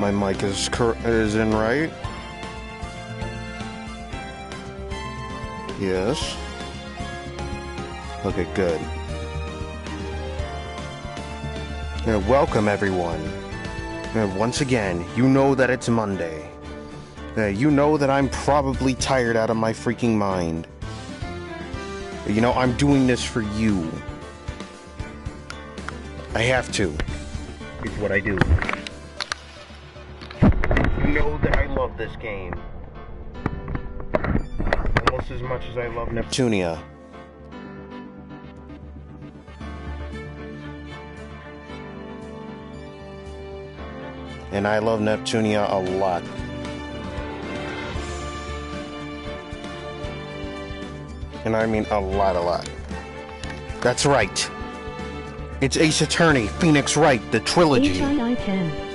My mic is in, right? Yes. Okay, good. Welcome, everyone. Once again, you know that it's Monday. You know that I'm probably tired out of my freaking mind. You know, I'm doing this for you. I have to. It's what I do. You know that I love this game. Almost as much as I love Neptunia. And I love Neptunia a lot. And I mean a lot. That's right. It's Ace Attorney, Phoenix Wright, the trilogy. HI10.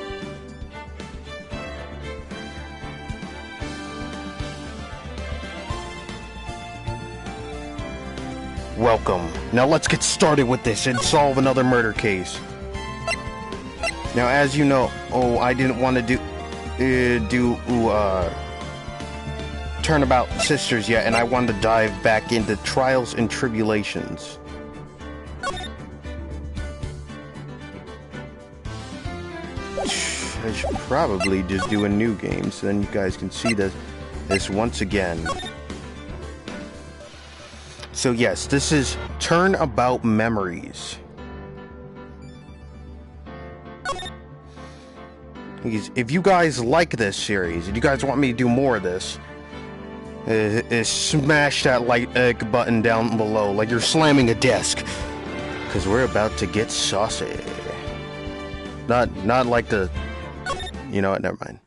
Welcome. Now let's get started with this and solve another murder case. Now, as you know, I didn't want to do Turnabout Sisters yet, and I wanted to dive back into Trials and Tribulations. I should probably just do a new game, so then you guys can see this once again. So yes, this is Turnabout Memories. If you guys like this series, if you guys want me to do more of this, smash that like button down below like you're slamming a desk, because we're about to get saucy. Not like the... You know what? Never mind.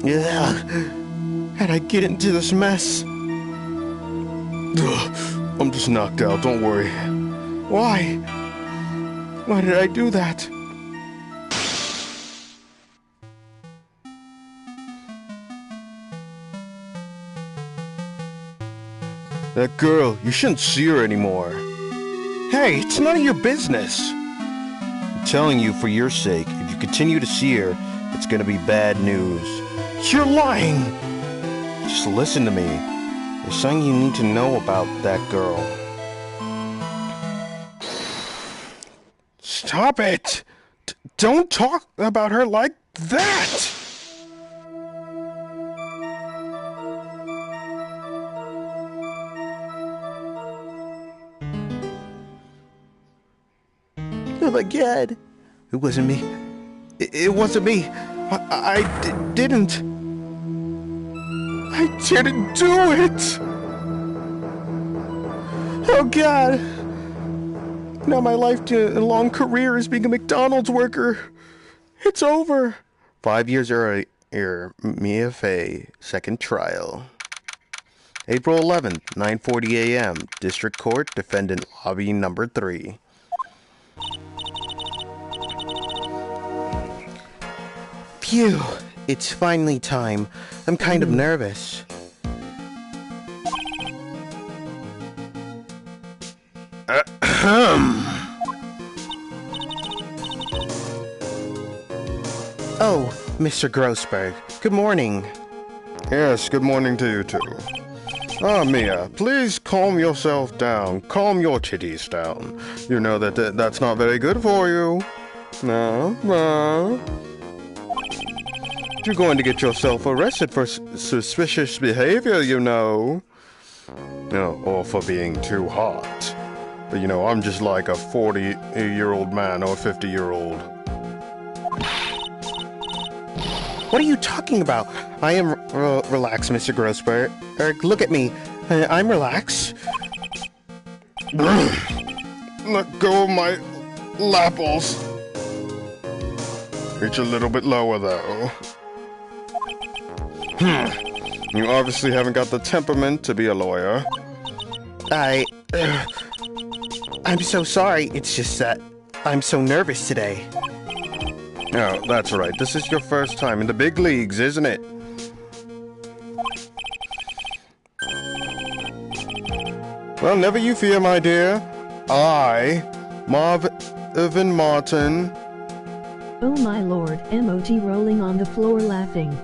Yeah. How'd I get into this mess? I'm just knocked out, don't worry. Why? Why did I do that? That girl, you shouldn't see her anymore. Hey, it's none of your business. I'm telling you for your sake, if you continue to see her, it's gonna be bad news. You're lying! Just listen to me. There's something you need to know about that girl. Stop it! Don't talk about her like that! Oh my god. It wasn't me. It wasn't me. I didn't. I didn't do it! Oh god! Now my life-long career as being a McDonald's worker, it's over. 5 years earlier, Mia Fey, second trial. April 11th, 9:40 a.m., District Court, Defendant Lobby Number 3. Phew, it's finally time. I'm kind of nervous. Oh, Mr. Grossberg, good morning. Yes, good morning to you too. Mia, please calm yourself down. Calm your titties down. You know that's not very good for you. No. You're going to get yourself arrested for suspicious behavior, you know. Or for being too hot. But you know, I'm just like a 40-year-old man or a 50-year-old. What are you talking about? I am relaxed, Mr. Grossberg. Look at me. I'm relaxed. Let go of my lapples. Reach a little bit lower, though. You obviously haven't got the temperament to be a lawyer. I'm so sorry. It's just that I'm so nervous today. Oh, that's right. This is your first time in the big leagues, isn't it? Well, never you fear, my dear. I, Marvin Martin. Oh my lord, emoji rolling on the floor laughing.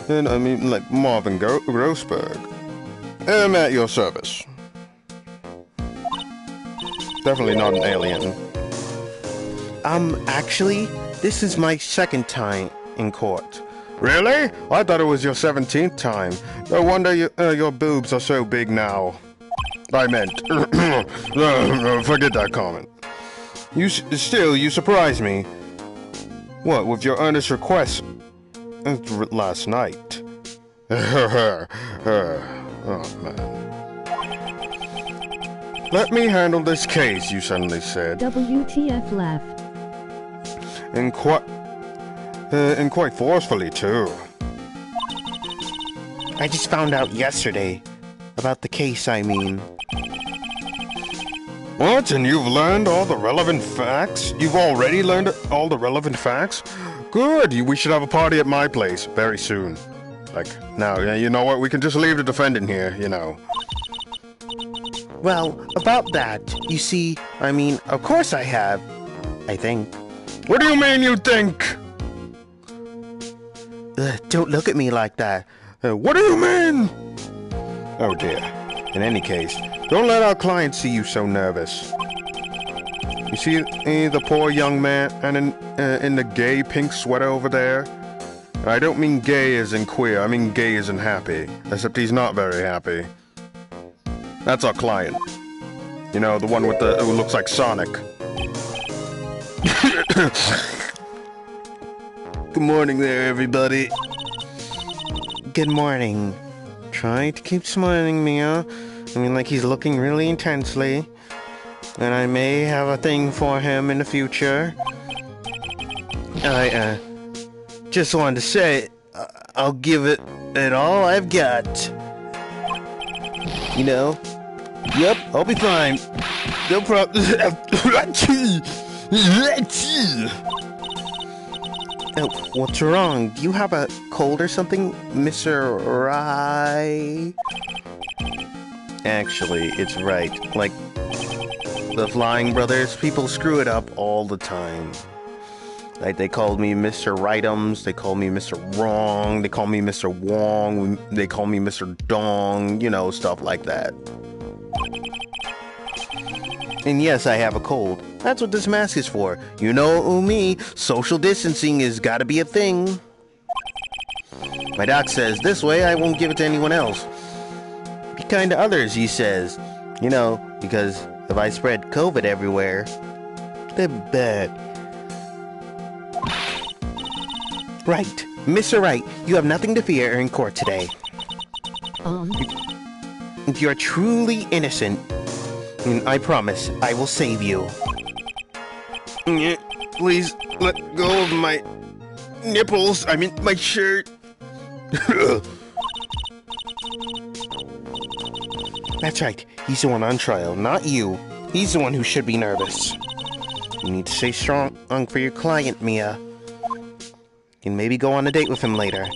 And I mean, like Marvin Grossberg. I'm at your service. Definitely not an alien. Actually, this is my second time in court. Really? I thought it was your 17th time. No wonder your boobs are so big now. I meant, forget that comment. You surprised me. What, with your earnest request last night? Oh, man. Let me handle this case, you suddenly said. WTF laugh. And quite forcefully, too. I just found out yesterday. About the case, I mean. What? And you've learned all the relevant facts? You've already learned all the relevant facts? Good! We should have a party at my place very soon. Like, now, you know what? We can just leave the defendant here, you know. Well, about that, you see, I mean, of course I have. I think. What do you mean you think? Don't look at me like that. What do you mean? Oh dear. In any case, don't let our client see you so nervous. You see the poor young man and in the gay pink sweater over there? I don't mean gay as in queer, I mean gay as in happy. Except he's not very happy. That's our client. You know, the one with who looks like Sonic. Good morning there, everybody. Good morning. Try to keep smiling, Mia. I mean, like he's looking really intensely. And I may have a thing for him in the future. I, just wanted to say, I'll give it all I've got. You know? Yep, I'll be fine. No problem. What's wrong? Do you have a cold or something, Mr. Right? Actually, it's right. Like, the Flying Brothers, people screw it up all the time. Like, they called me Mr. Rightums, they call me Mr. Wrong, they call me Mr. Wong, they call me Mr. Dong, you know, stuff like that. And yes, I have a cold. That's what this mask is for. You know me, social distancing has gotta be a thing. My doc says, this way I won't give it to anyone else. Be kind to others, he says. You know, because if I spread COVID everywhere, they're bad. Right. Mr. Wright, you have nothing to fear in court today. If you're truly innocent, I promise I will save you. Please let go of my nipples. I mean, my shirt. That's right. He's the one on trial, not you. He's the one who should be nervous. You need to stay strong for your client, Mia. And maybe go on a date with him later.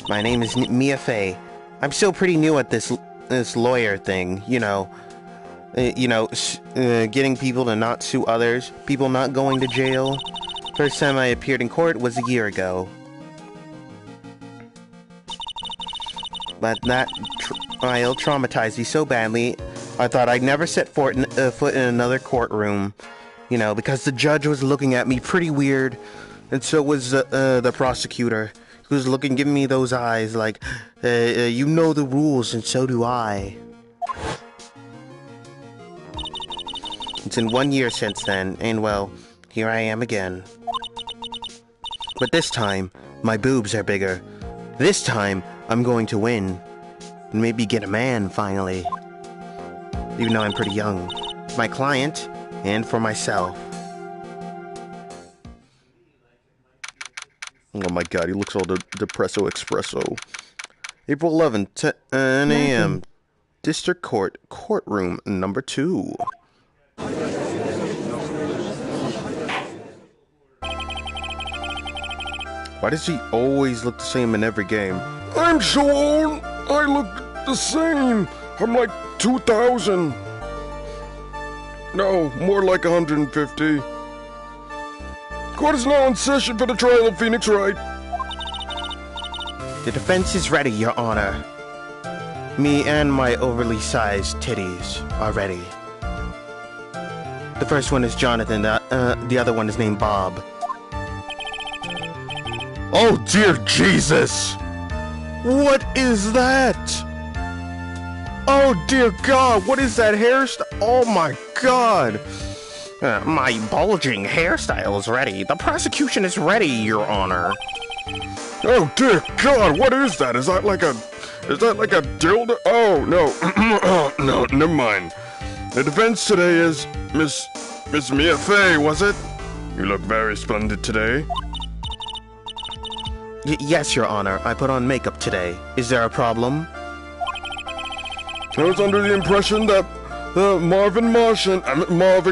My name is Mia Fey. I'm still pretty new at this lawyer thing, you know. Getting people to not sue others, people not going to jail. First time I appeared in court was a year ago. But that trial traumatized me so badly, I thought I'd never set foot in another courtroom. You know, because the judge was looking at me pretty weird, and so was the prosecutor. He was giving me those eyes like, you know the rules and so do I. It's been 1 year since then, and well, here I am again. But this time, my boobs are bigger. This time, I'm going to win. And maybe get a man, finally. Even though I'm pretty young. For my client, and for myself. Oh my god, he looks all depresso espresso. April 11th, 10 a.m. District Court, courtroom number 2. Why does he always look the same in every game? I'm so old, I look the same. I'm like 2,000. No, more like 150. Court is now in session for the trial of Phoenix Wright. The defense is ready, Your Honor. Me and my overly sized titties are ready. The first one is Jonathan, the other one is named Bob. Oh dear Jesus! What is that? Oh dear God, what is that hairstyle? Oh my God! My bulging hairstyle is ready. The prosecution is ready, Your Honor. Oh dear God, what is that? Is that like a dildo? Oh no, no, never mind. The defense today is Miss Mia Fey, was it? You look very splendid today. Yes, Your Honor. I put on makeup today. Is there a problem? I was under the impression that Marvin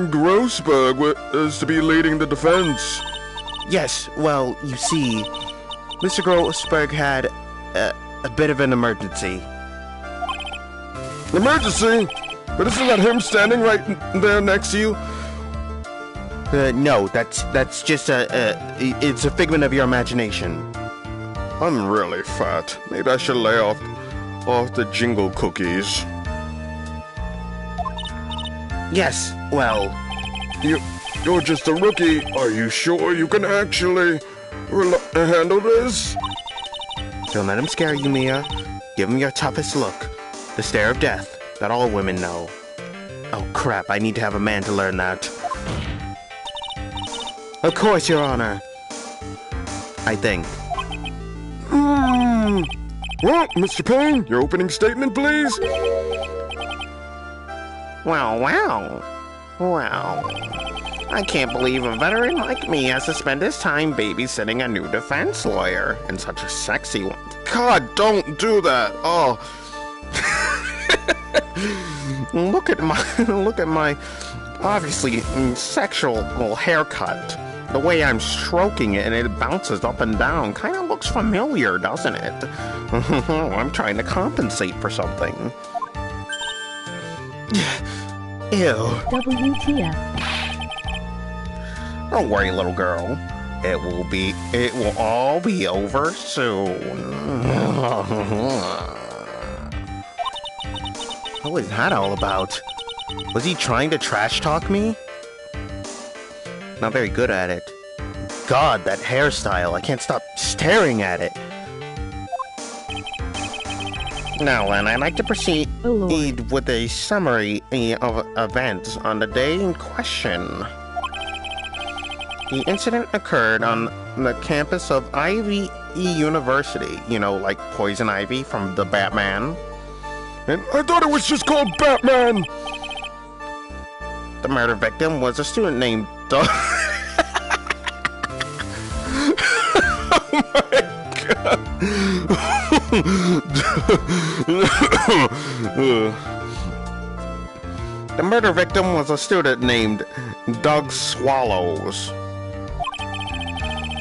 Grossberg is to be leading the defense. Yes, well, you see, Mr. Grossberg had a bit of an emergency. Emergency? But isn't that him standing right there next to you? No, that's just it's a figment of your imagination. I'm really fat. Maybe I should lay off the jingle cookies. Yes, well, you're just a rookie. Are you sure you can actually handle this? Don't let him scare you, Mia. Give him your toughest look. The stare of death that all women know. Oh crap, I need to have a man to learn that. Of course, Your Honor. I think. Well, Mr. Payne, your opening statement, please. Well. I can't believe a veteran like me has to spend his time babysitting a new defense lawyer, and such a sexy one. God, don't do that. Oh. Look at my obviously sexual little haircut. The way I'm stroking it and it bounces up and down kind of looks familiar, doesn't it? I'm trying to compensate for something. Ew. WTF. Don't worry, little girl. It will all be over soon. What was that all about? Was he trying to trash talk me? Not very good at it. God, that hairstyle. I can't stop staring at it. Now, then, I'd like to proceed with a summary of events on the day in question. The incident occurred on the campus of Ivy University. You know, like Poison Ivy from the Batman. And I thought it was just called Batman! The murder victim was a student named Doug. Oh my God. The murder victim was a student named Doug Swallows.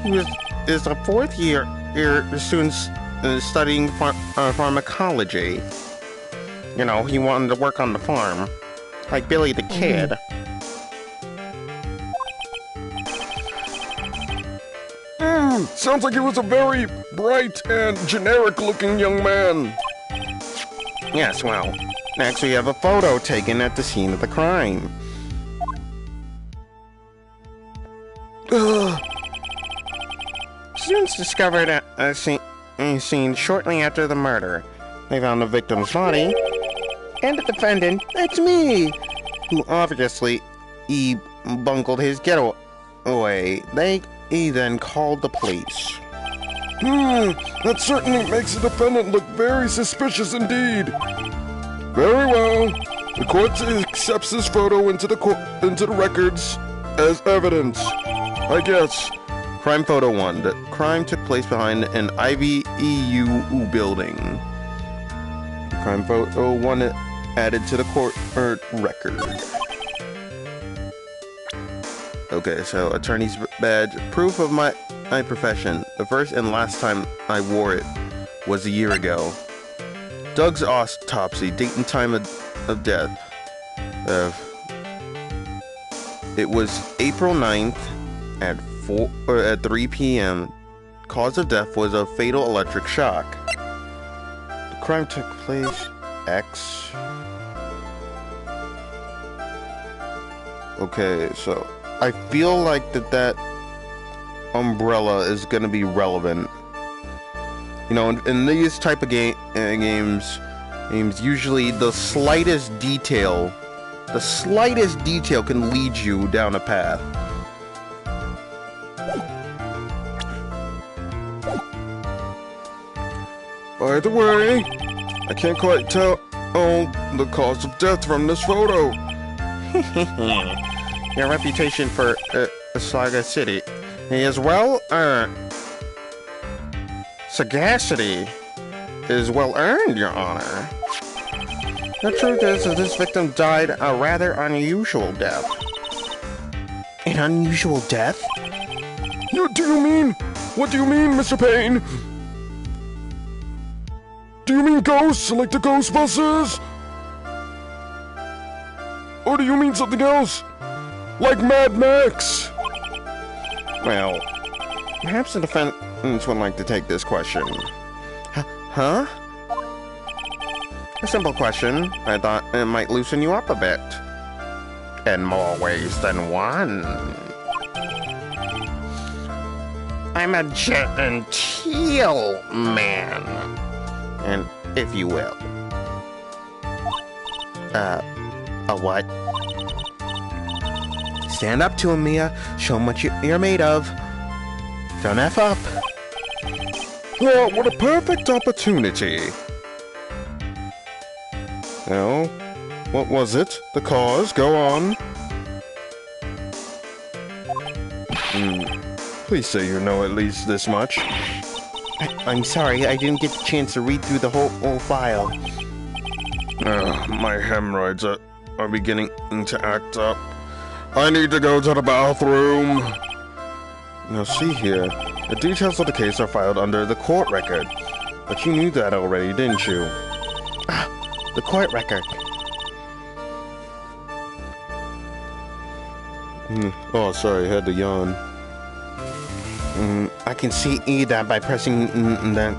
He is a fourth year student studying pharmacology. You know, he wanted to work on the farm, like Billy the Kid. Sounds like he was a very bright and generic-looking young man. Yes, well, next we have a photo taken at the scene of the crime. Students discovered a scene shortly after the murder. They found the victim's body, and the defendant, that's me, who obviously bungled his getaway. He then called the police. That certainly makes the defendant look very suspicious indeed. Very well. The court accepts this photo into the records as evidence. I guess. Crime photo 1. The crime took place behind an Ivy EU building. Crime photo 1 added to the court record. Okay, so attorney's badge. Proof of my profession. The first and last time I wore it was a year ago. Doug's autopsy. Date and time of of death. It was April 9th at 3 p.m. Cause of death was a fatal electric shock. The crime took place X. Okay, so I feel like that umbrella is going to be relevant. You know, in these type of games, usually the slightest detail can lead you down a path. By the way, I can't quite tell the cause of death from this photo. Your reputation for Saga City is well earned. Sagacity is well earned, Your Honor. The truth is that this victim died a rather unusual death. An unusual death? What do you mean, Mr. Payne? Do you mean ghosts, like the Ghostbusters? Or do you mean something else? Like Mad Max? Well, perhaps the defendants would like to take this question. Huh? A simple question. I thought it might loosen you up a bit. In more ways than one. I'm a genteel man. And if you will. A what? Stand up to him, Mia. Show him what you're made of. Don't F up. Oh, what a perfect opportunity. Well, what was it? The cause? Go on. Please say you know at least this much. I'm sorry, I didn't get the chance to read through the whole file. My hemorrhoids are beginning to act up. I need to go to the bathroom. Now see here, the details of the case are filed under the court record. But you knew that already, didn't you? The court record. Oh, sorry, I had to yawn. I can see that by pressing the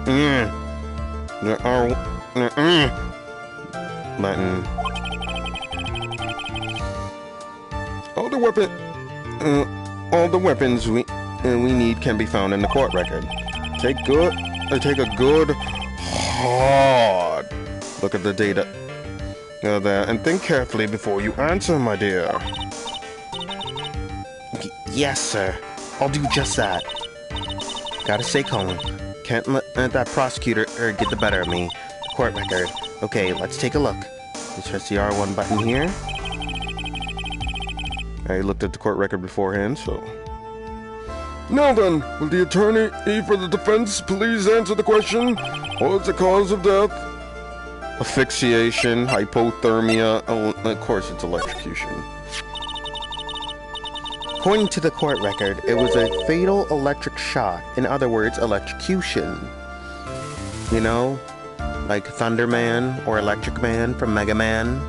button. All the weapons we need can be found in the court record. Take a good, hard look at the data there, and think carefully before you answer, my dear. Yes, sir. I'll do just that. Gotta stay calm. Can't let that prosecutor get the better of me. Court record. Okay, let's take a look. Just press the R1 button here. I looked at the court record beforehand, so... Now then, will the attorney for the defense please answer the question? What's the cause of death? Asphyxiation, hypothermia, of course it's electrocution. According to the court record, it was a fatal electric shock. In other words, electrocution. You know? Like Thunder Man or Electric Man from Mega Man.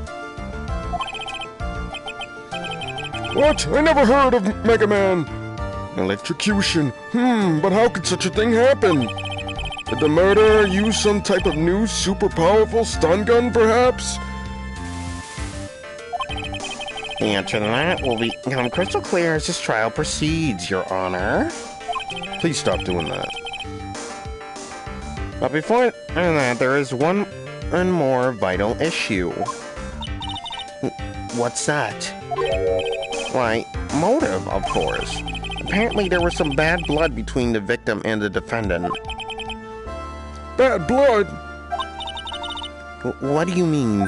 What? I never heard of Mega Man. Electrocution. But how could such a thing happen? Did the murderer use some type of new super powerful stun gun, perhaps? The answer to that will become crystal clear as this trial proceeds, Your Honor. Please stop doing that. But before that, there is one more vital issue. What's that? Why, motive, of course. Apparently there was some bad blood between the victim and the defendant. Bad blood? What do you mean?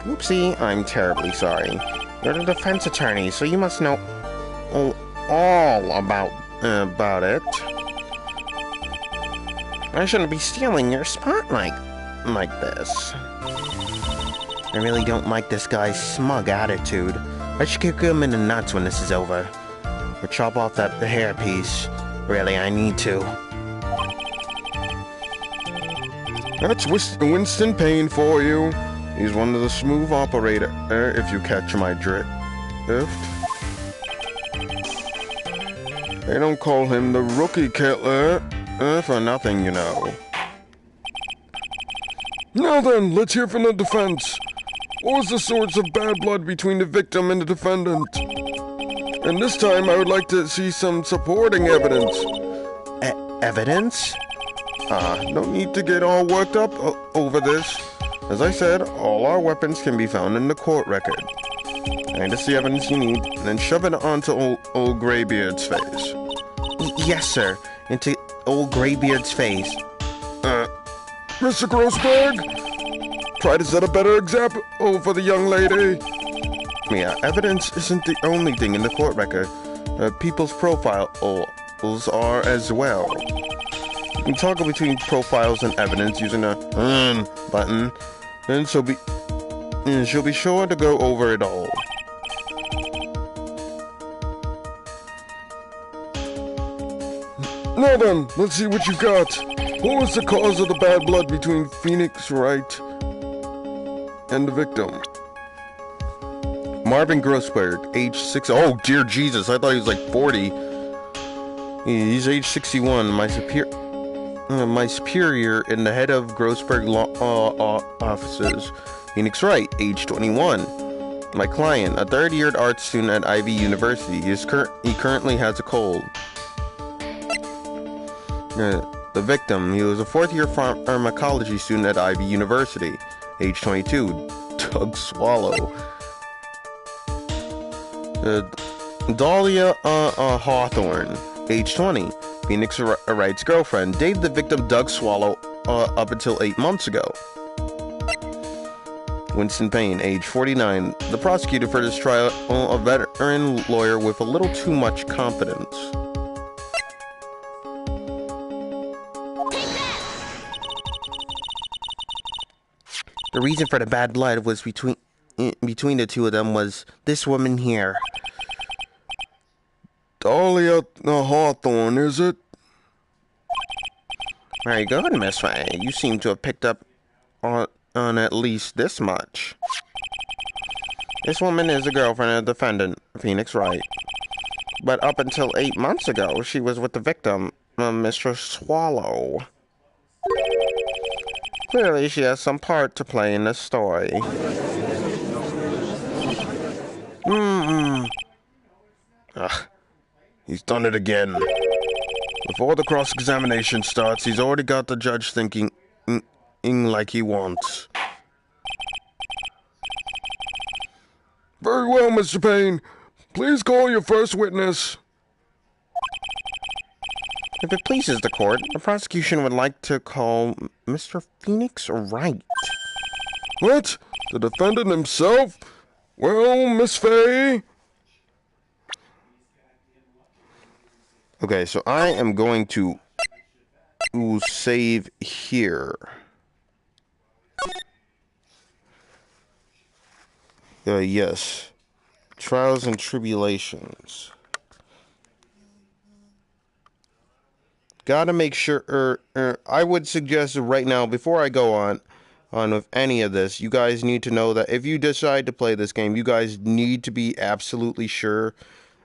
Oopsie, I'm terribly sorry. You're the defense attorney, so you must know all about it. I shouldn't be stealing your spotlight like this. I really don't like this guy's smug attitude. I should kick him in the nuts when this is over. Or chop off that hairpiece. Really, I need to. That's Winston Payne for you. He's one of the smooth operator, if you catch my drift. They don't call him the rookie killer for nothing, you know. Now then, let's hear from the defense. What was the source of bad blood between the victim and the defendant? And this time, I would like to see some supporting evidence. Evidence? No need to get all worked up over this. As I said, all our weapons can be found in the court record. Find us the evidence you need, and then shove it onto old Graybeard's face. Yes, sir. Into old Graybeard's face. Mr. Grossberg? Try to set a better example for the young lady. Yeah, evidence isn't the only thing in the court record. People's profiles are as well. You can toggle between profiles and evidence using a button, and she'll be sure to go over it all. Now then, let's see what you got. What was the cause of the bad blood between Phoenix Wright and the victim? Marvin Grossberg, age 6. Oh, dear Jesus, I thought he was like 40. He's age 61. My superior and the head of Grossberg Law offices. Phoenix Wright, age 21. My client, a third-year art student at Ivy University. He currently has a cold. The victim, he was a fourth-year pharmacology student at Ivy University, age 22, Doug Swallow. Dahlia Hawthorne, age 20, Phoenix Wright's girlfriend, dated the victim Doug Swallow up until 8 months ago. Winston Payne, age 49, the prosecutor for this trial, a veteran lawyer with a little too much competence. The reason for the bad blood was between the two of them was this woman here. Dahlia Hawthorne, is it? Very good, Miss Ray. You seem to have picked up on at least this much. This woman is a girlfriend of the defendant, Phoenix Wright. But up until 8 months ago, she was with the victim, Mr. Swallow. Clearly, she has some part to play in this story. He's done it again. Before the cross-examination starts, he's already got the judge thinking like he wants. Very well, Mr. Payne. Please call your first witness. If it pleases the court, the prosecution would like to call Mr. Phoenix Wright. What? The defendant himself? Well, Miss Fay? Okay, so I am going to save here. Yes. Trials and tribulations. Gotta make sure, I would suggest right now, before I go on with any of this, you guys need to know that if you decide to play this game, you guys need to be absolutely sure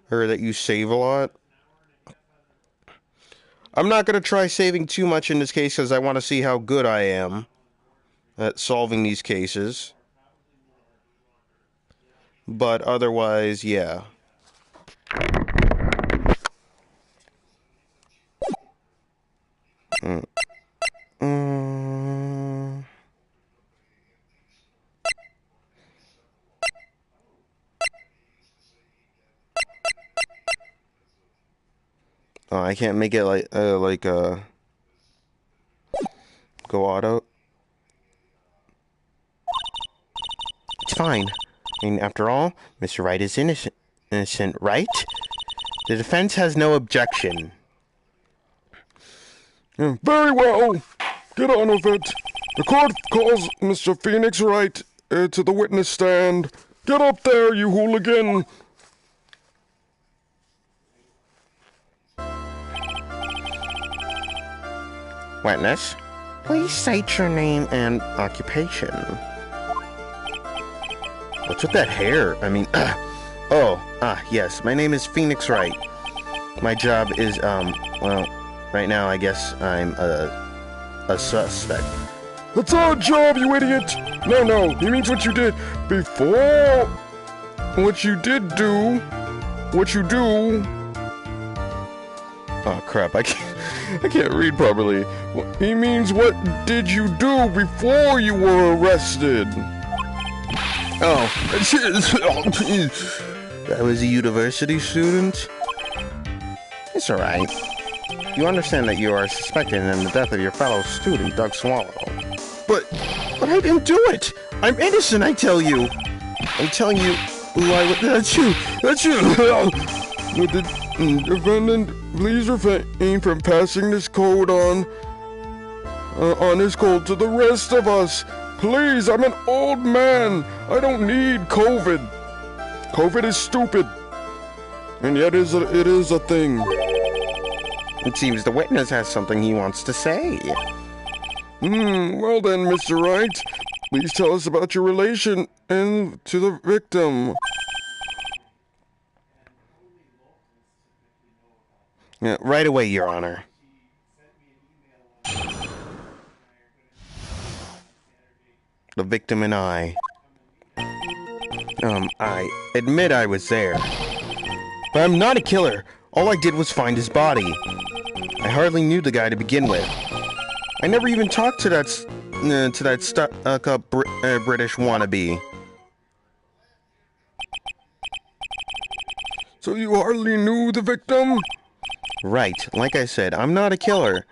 that you save a lot. I'm not going to try saving too much in this case because I want to see how good I am at solving these cases. But otherwise, yeah. Oh, I can't make it go auto. It's fine. And after all, Mr. Wright is innocent, right? The defense has no objection. Very well. Get on with it. The court calls Mr. Phoenix Wright to the witness stand. Get up there, you hooligan. Witness, please state your name and occupation. What's with that hair? I mean, yes, my name is Phoenix Wright. My job is, well, right now I guess I'm a suspect. That's our job, you idiot! No, he means what you did before. What you did do. What you do. Oh crap, I can't read properly. He means what did you do before you were arrested? Oh, I was a university student? It's alright. You understand that you are suspected in the death of your fellow student, Doug Swallow. But I didn't do it! I'm innocent, I tell you! I'm telling you, that's you! That's you! Would the defendant please refrain from passing this code on his code to the rest of us? Please, I'm an old man. I don't need COVID. COVID is stupid. And yet it is a thing. It seems the witness has something he wants to say. Well then, Mr. Wright, please tell us about your relation to the victim. Yeah, right away, Your Honor. The victim and I admit I was there. But I'm not a killer. All I did was find his body. I hardly knew the guy to begin with. I never even talked to that stuck-up British wannabe. So you hardly knew the victim? Right. Like I said, I'm not a killer.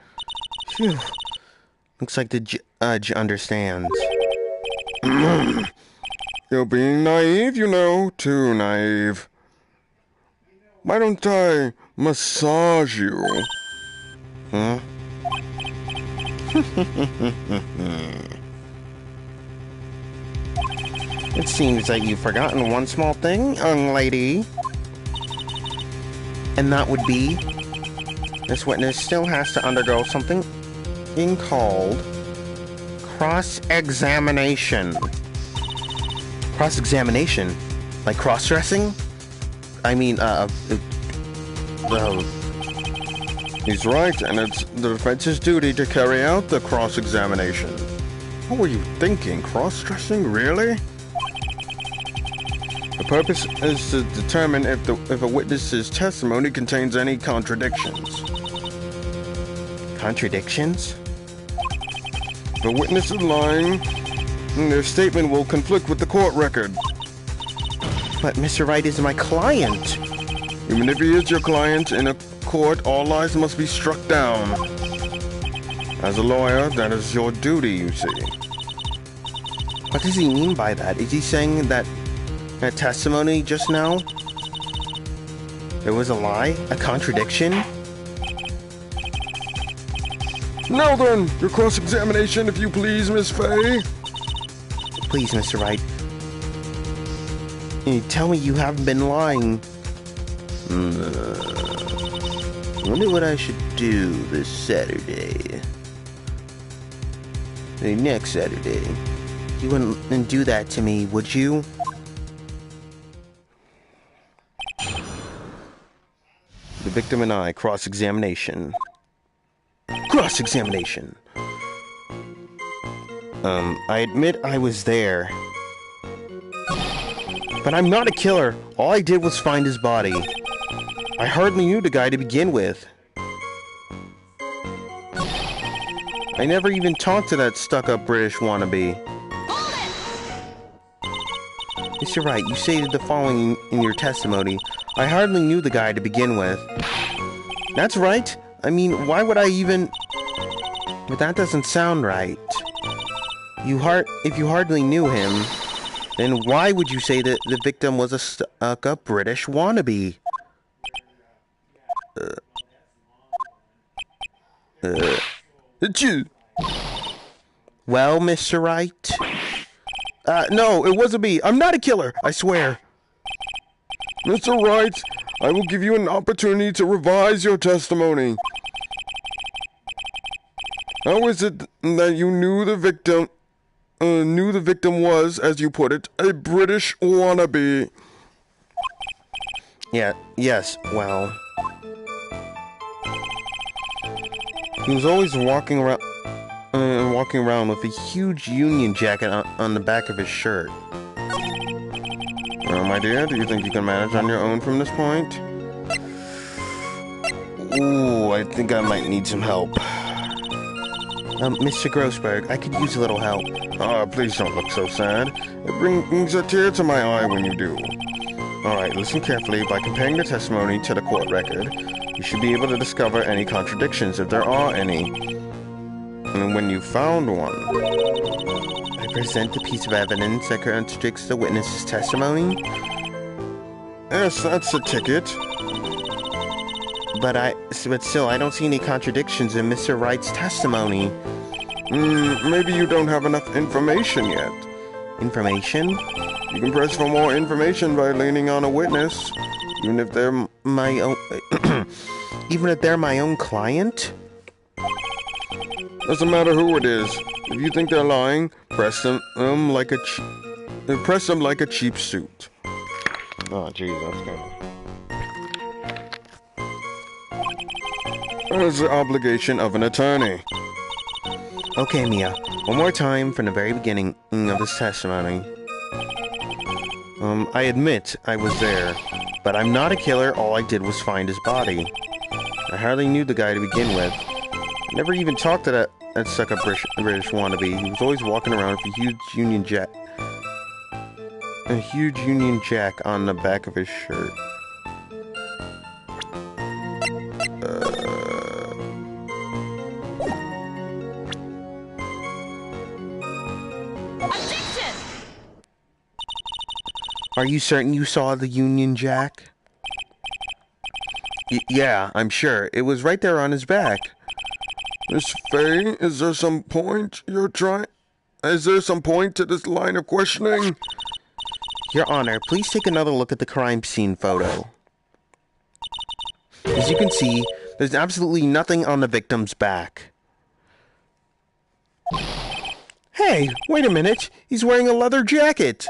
Phew. Looks like the judge understands. You're being naive, you know. Too naive. Why don't I massage you? Huh? It seems that you've forgotten one small thing, young lady. And that would be, this witness still has to undergo something being called cross-examination. Cross-examination? Like cross-dressing? I mean, He's right, and it's the defense's duty to carry out the cross-examination. What were you thinking? Cross-dressing? Really? The purpose is to determine if a witness's testimony contains any contradictions. Contradictions? If a witness is lying, their statement will conflict with the court record. But Mr. Wright is my client. Even if he is your client, in a court, all lies must be struck down. As a lawyer, that is your duty, you see. What does he mean by that? Is he saying that testimony just now, there was a lie? A contradiction? Now then, your cross-examination, if you please, Miss Fay. Please, Mr. Wright. Tell me you haven't been lying. I wonder what I should do this Saturday. Next Saturday. You wouldn't do that to me, would you? The victim and I, cross-examination. Cross-examination. I admit I was there. But I'm not a killer. All I did was find his body. I hardly knew the guy to begin with. I never even talked to that stuck-up British wannabe. Mr. Wright, you stated the following in your testimony. I hardly knew the guy to begin with. That's right. I mean, why would I even... But that doesn't sound right. If you hardly knew him, then why would you say that the victim was a stuck-up British wannabe? Well, Mr. Wright? No, it wasn't me. I'm not a killer, I swear. Mr. Wright, I will give you an opportunity to revise your testimony. How is it that you knew the victim knew the victim was, as you put it, a British wannabe. Yes, well... He was always walking around with a huge Union jacket on the back of his shirt. Well, my dear, do you think you can manage on your own from this point? Ooh, I think I might need some help. Mr. Grossberg, I could use a little help. Ah, please don't look so sad. It brings a tear to my eye when you do. Alright, listen carefully. By comparing the testimony to the court record, you should be able to discover any contradictions, if there are any. And when you found one... I present a piece of evidence that contradicts the witness's testimony? Yes, that's a ticket. But still, I don't see any contradictions in Mr. Wright's testimony. Maybe you don't have enough information yet. Information? You can press for more information by leaning on a witness, even if they're my own... even if they're my own client? Doesn't matter who it is. If you think they're lying, press them like a cheap suit. Oh, jeez, that's good. That's the obligation of an attorney. Okay, Mia. One more time from the very beginning of his testimony. I admit I was there, but I'm not a killer. All I did was find his body. I hardly knew the guy to begin with. Never even talked to that sucker British wannabe. He was always walking around with a huge Union Jack on the back of his shirt. Are you certain you saw the Union Jack? Yeah, I'm sure. It was right there on his back. Miss Fay, is there some point to this line of questioning? Your Honor, please take another look at the crime scene photo. As you can see, there's absolutely nothing on the victim's back. Hey, wait a minute. He's wearing a leather jacket.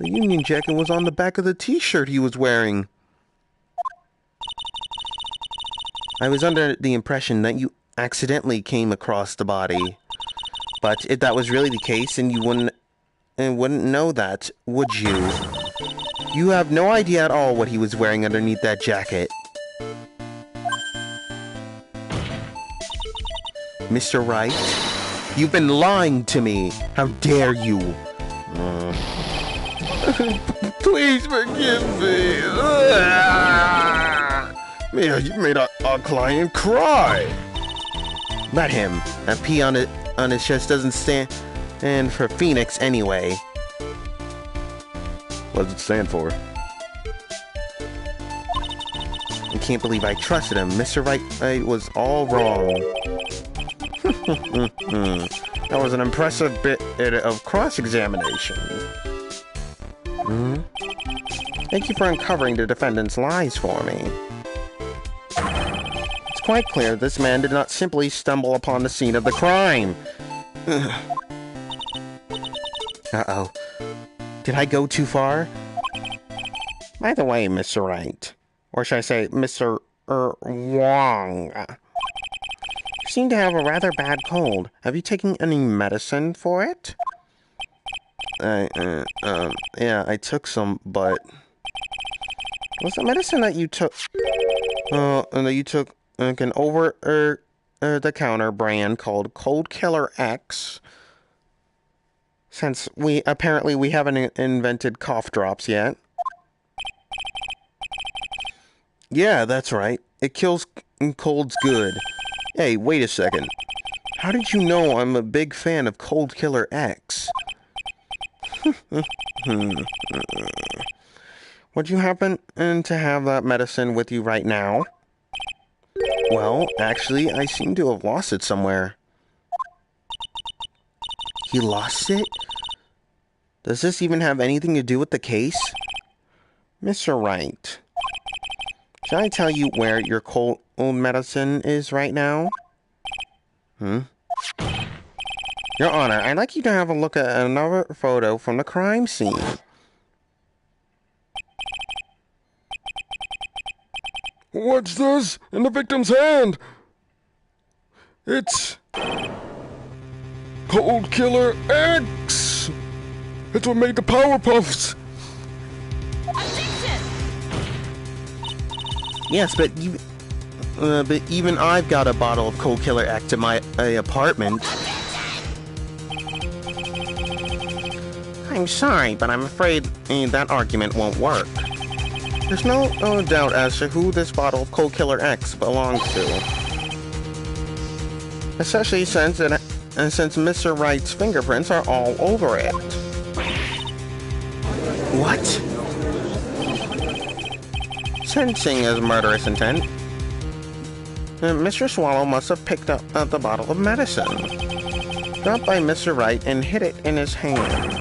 The Union jacket was on the back of the t-shirt he was wearing. I was under the impression that you accidentally came across the body. But if that was really the case, then you wouldn't know that, would you? You have no idea at all what he was wearing underneath that jacket. Mr. Wright, you've been lying to me. How dare you? Please forgive me. Mia, you made our client cry. Let him. That P on his chest doesn't stand for Phoenix anyway. What does it stand for? I can't believe I trusted him. Mr. Wright was all wrong. That was an impressive bit of cross-examination. Thank you for uncovering the defendant's lies for me. It's quite clear this man did not simply stumble upon the scene of the crime. Uh-oh. Did I go too far? By the way, Mr. Wright, or should I say Mr. Wong, you seem to have a rather bad cold. Have you taken any medicine for it? Yeah, I took some, but... Was the medicine that you took... an over-the-counter brand called Cold Killer X? Since we haven't invented cough drops yet. Yeah, that's right. It kills colds good. Hey, wait a second. How did you know I'm a big fan of Cold Killer X? Would you happen to have that medicine with you right now? Well, actually, I seem to have lost it somewhere. He lost it? Does this even have anything to do with the case? Mr. Wright, should I tell you where your cold medicine is right now? Your Honor, I'd like you to have a look at another photo from the crime scene. What's this in the victim's hand? It's Cold Killer X! It's what made the Power Puffs! Yes, but even I've got a bottle of Cold Killer X in my apartment. I'm sorry, but I'm afraid that argument won't work. There's no doubt as to who this bottle of Cold Killer X belongs to. Especially since Mr. Wright's fingerprints are all over it. What? Sensing his murderous intent, Mr. Swallow must have picked up the bottle of medicine dropped by Mr. Wright and hid it in his hand.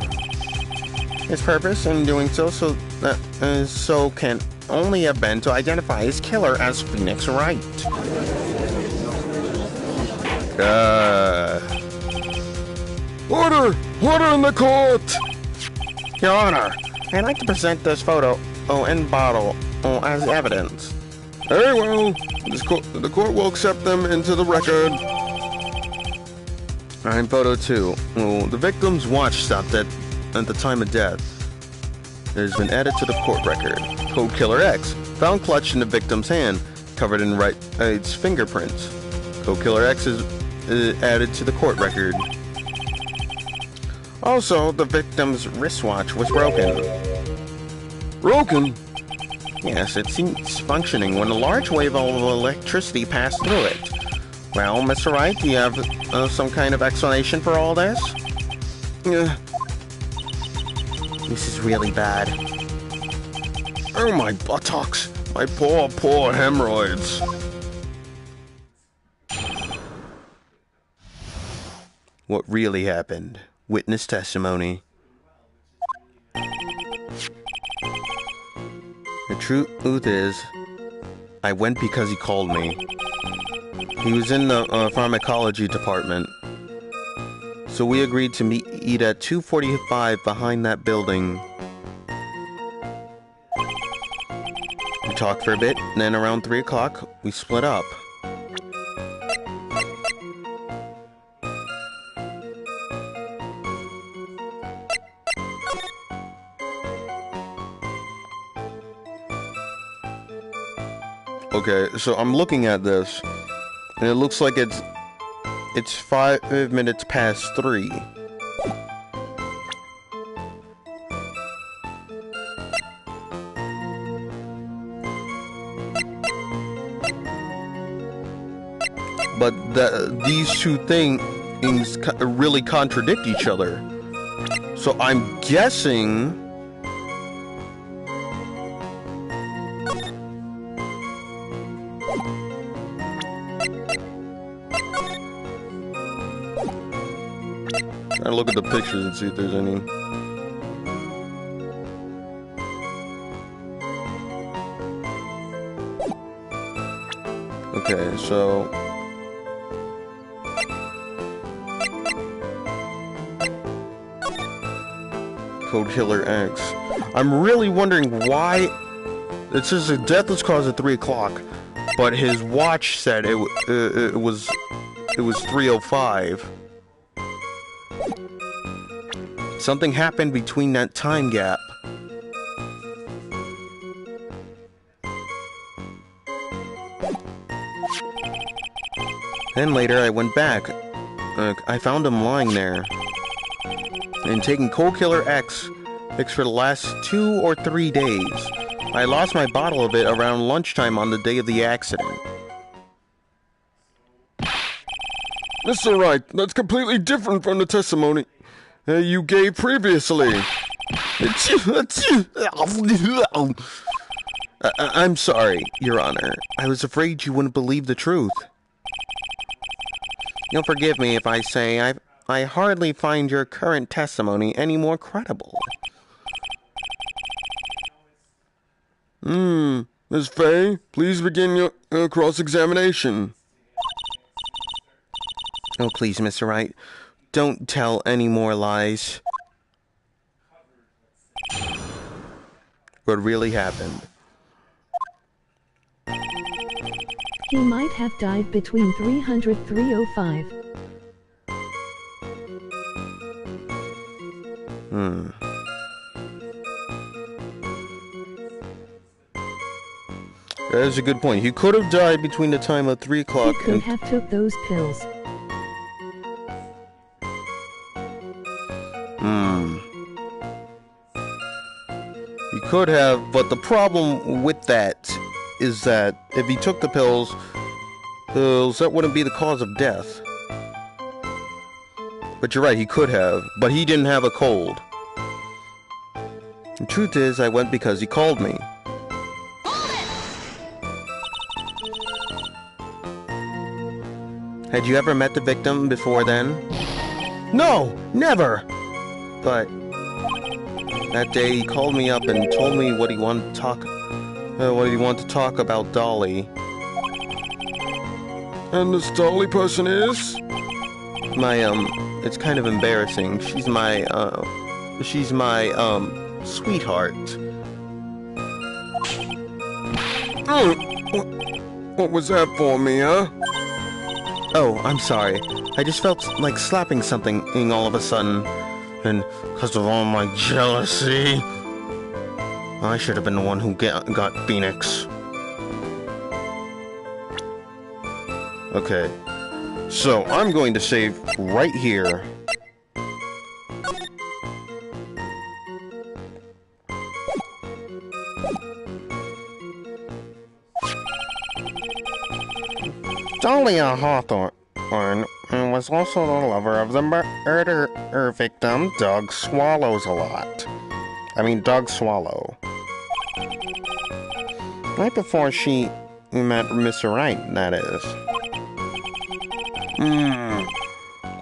His purpose in doing so can only have been to identify his killer as Phoenix Wright. Order! Order in the court! Your Honor, I'd like to present this photo and bottle as evidence. Very well. The court will accept them into the record. I'm photo 2. The victim's watch stopped at the time of death. It has been added to the court record. Cold Killer X, found clutched in the victim's hand, covered in Wright's fingerprints. Cold Killer X is added to the court record. Also, the victim's wristwatch was broken. Broken? Yes, it ceased functioning when a large wave of electricity passed through it. Well, Mr. Wright, do you have some kind of explanation for all this? This is really bad. Oh, my buttocks. My poor hemorrhoids. What really happened? Witness testimony. The truth is, I went because he called me. He was in the pharmacology department. So we agreed to meet at 2:45 behind that building. We talked for a bit, and then around 3 o'clock, we split up. Okay, so I'm looking at this, and it looks like it's 5 minutes past 3. But these two things really contradict each other. So I'm guessing I look at the pictures and see if there's any. Okay, so Code Killer X. I'm really wondering why it says the death was caused at 3 o'clock, but his watch said it was 3:05. Something happened between that time gap. Then later I went back. I found him lying there. And taking Cold Killer X for the last 2 or 3 days. I lost my bottle of it around lunchtime on the day of the accident. Mr. Wright, that's completely different from the testimony you gave previously. I'm sorry, Your Honor. I was afraid you wouldn't believe the truth. You'll forgive me if I say I hardly find your current testimony any more credible. Ms. Fay, please begin your cross-examination. Oh, please, Mr. Wright. don't tell any more lies. What really happened? He might have died between 300-305. That is a good point. He could have died between the time of 3 He o'clock could and... have took those pills. He could have, but the problem with that is that if he took the pills, that wouldn't be the cause of death. But you're right, he could have, but he didn't have a cold. The truth is, I went because he called me. Had you ever met the victim before then? No, never! But that day he called me up and told me what he wanted to talk about Dolly. And this Dolly person is? It's kind of embarrassing. She's my sweetheart. Oh, what was that for me, huh? Oh, I'm sorry. I just felt like slapping something all of a sudden. And because of all my jealousy, I should have been the one who got Phoenix. Okay. So, I'm going to save right here. Dahlia Hawthorne was also the lover of the murder victim, Doug Swallow. Right before she met Mr. Wright, that is.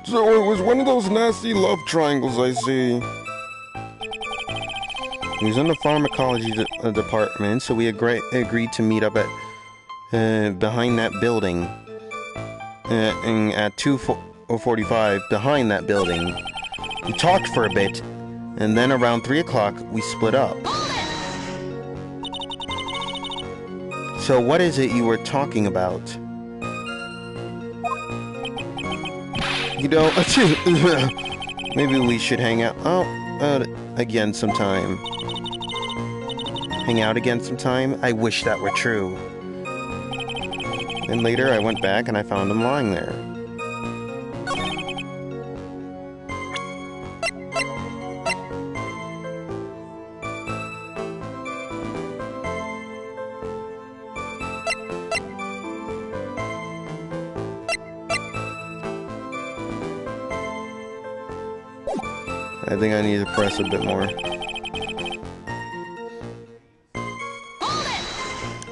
So it was one of those nasty love triangles, I see. He was in the pharmacology department, so we agreed to meet up at behind that building. At 2:45 behind that building. We talked for a bit, and then around 3 o'clock we split up. So what is it you were talking about? You know, maybe we should hang out again sometime. Hang out again sometime? I wish that were true. And later I went back and I found him lying there. I think I need to press a bit more.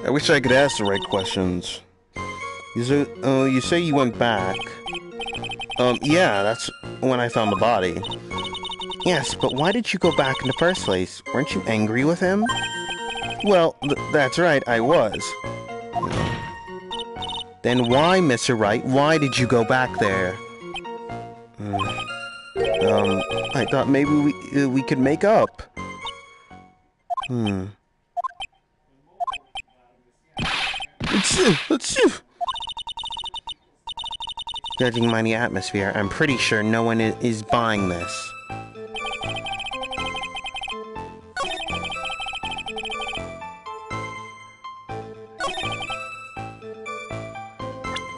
I wish I could ask the right questions. You say you went back. Yeah, that's when I found the body. Yes, but why did you go back in the first place? Weren't you angry with him? Well, that's right, I was. Then why, Mr. Wright? Why did you go back there? I thought maybe we could make up. Judging by the atmosphere, I'm pretty sure no one is buying this.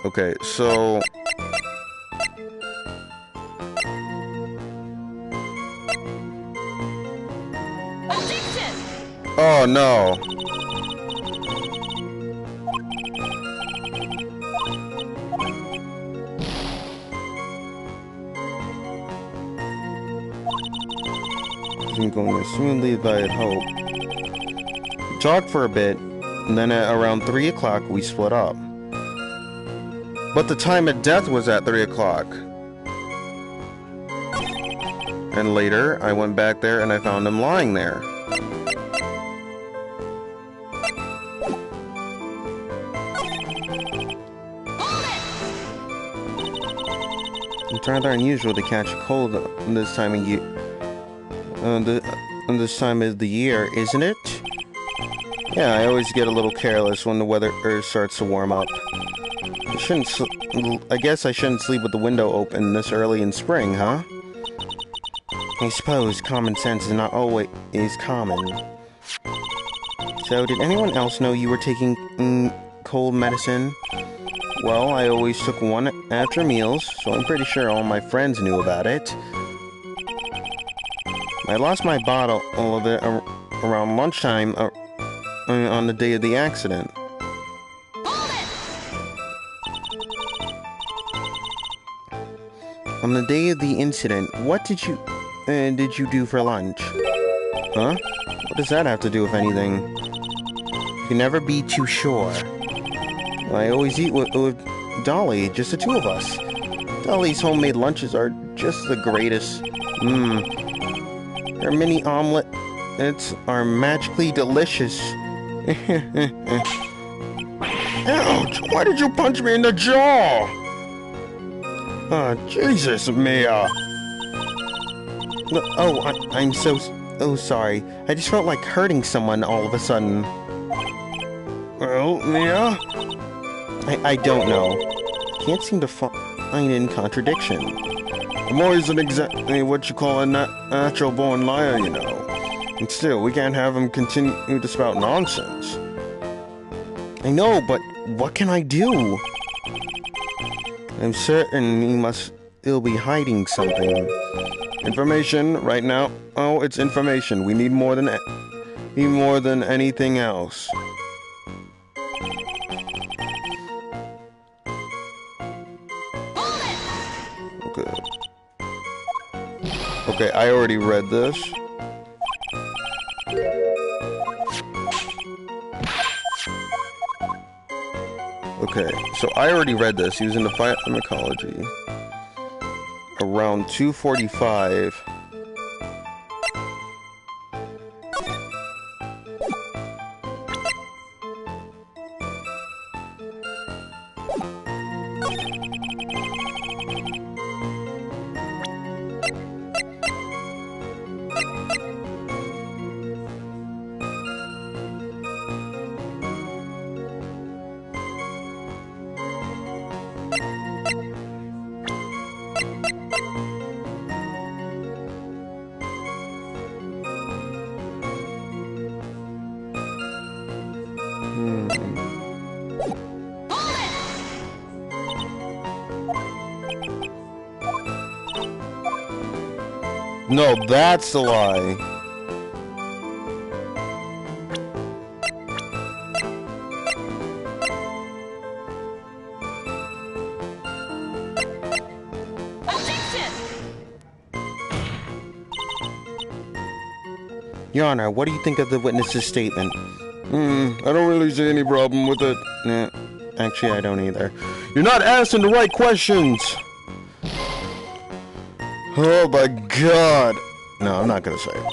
Okay, so... Oh no! Isn't going as smoothly as I had hoped. We talked for a bit, and then at around 3 o'clock we split up. But the time of death was at 3 o'clock. And later, I went back there and I found him lying there. rather unusual to catch a cold this time of year. This time of the year, isn't it? Yeah, I always get a little careless when the weather starts to warm up. I guess I shouldn't sleep with the window open this early in spring, huh? I suppose common sense is not always common. So, did anyone else know you were taking cold medicine? Well, I always took one after meals, so I'm pretty sure all my friends knew about it. I lost my bottle of it around lunchtime on the day of the accident. On the day of the incident, what did you do for lunch? Huh? What does that have to do with anything? You can never be too sure. I always eat with Dolly, just the two of us. Dolly's homemade lunches are just the greatest. Her mini omelets are magically delicious. Ouch! Why did you punch me in the jaw? Oh, Jesus, Mia. I'm so sorry. I just felt like hurting someone all of a sudden. Well, Mia? I don't know. Can't seem to find any contradiction. Moy isn't exactly what you call a natural-born liar, you know. And still, we can't have him continue to spout nonsense. I know, but what can I do? I'm certain he must still be hiding something. Information, right now. Oh, it's information. We need more than anything else. Okay, I already read this. Okay, so I already read this. He was into pharmacology. Around 2:45. No, that's the lie. Your Honor, what do you think of the witness's statement? I don't really see any problem with it. Nah, actually, I don't either. You're not asking the right questions! Oh my god! No, I'm not gonna say it.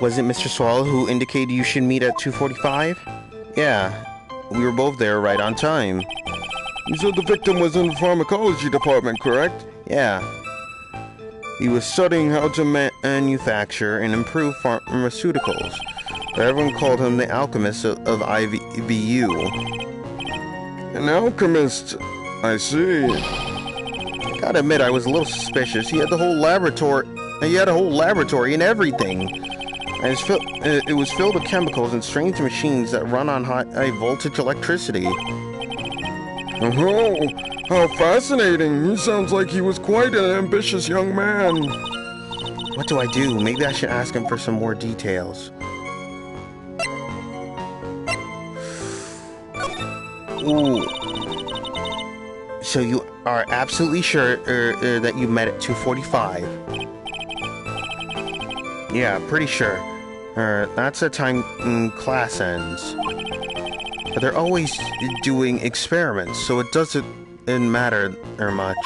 Was it Mr. Swallow who indicated you should meet at 2:45? Yeah, we were both there right on time. You said the victim was in the pharmacology department, correct? Yeah. He was studying how to manufacture and improve pharmaceuticals. Everyone called him the alchemist of IVU. An alchemist, I see. Gotta admit, I was a little suspicious. He had a whole laboratory and everything. And it was filled with chemicals and strange machines that run on high voltage electricity. Oh, how fascinating. He sounds like he was quite an ambitious young man. What do I do? Maybe I should ask him for some more details. Ooh. So you are absolutely sure that you met at 2:45? Yeah, pretty sure. That's the time class ends. But they're always doing experiments, so it doesn't matter much.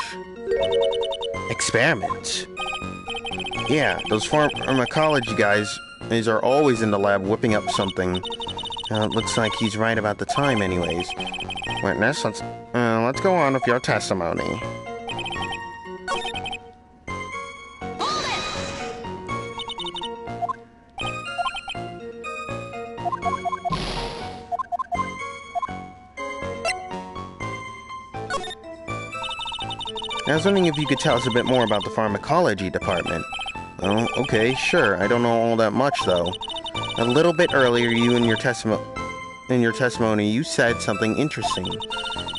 Experiments? Yeah, those pharmacology guys, these are always in the lab whipping up something. It looks like he's right about the time anyways. Witness, let's go on with your testimony. I was wondering if you could tell us a bit more about the pharmacology department. Oh, okay, sure. I don't know all that much, though. A little bit earlier, in your testimony, you said something interesting.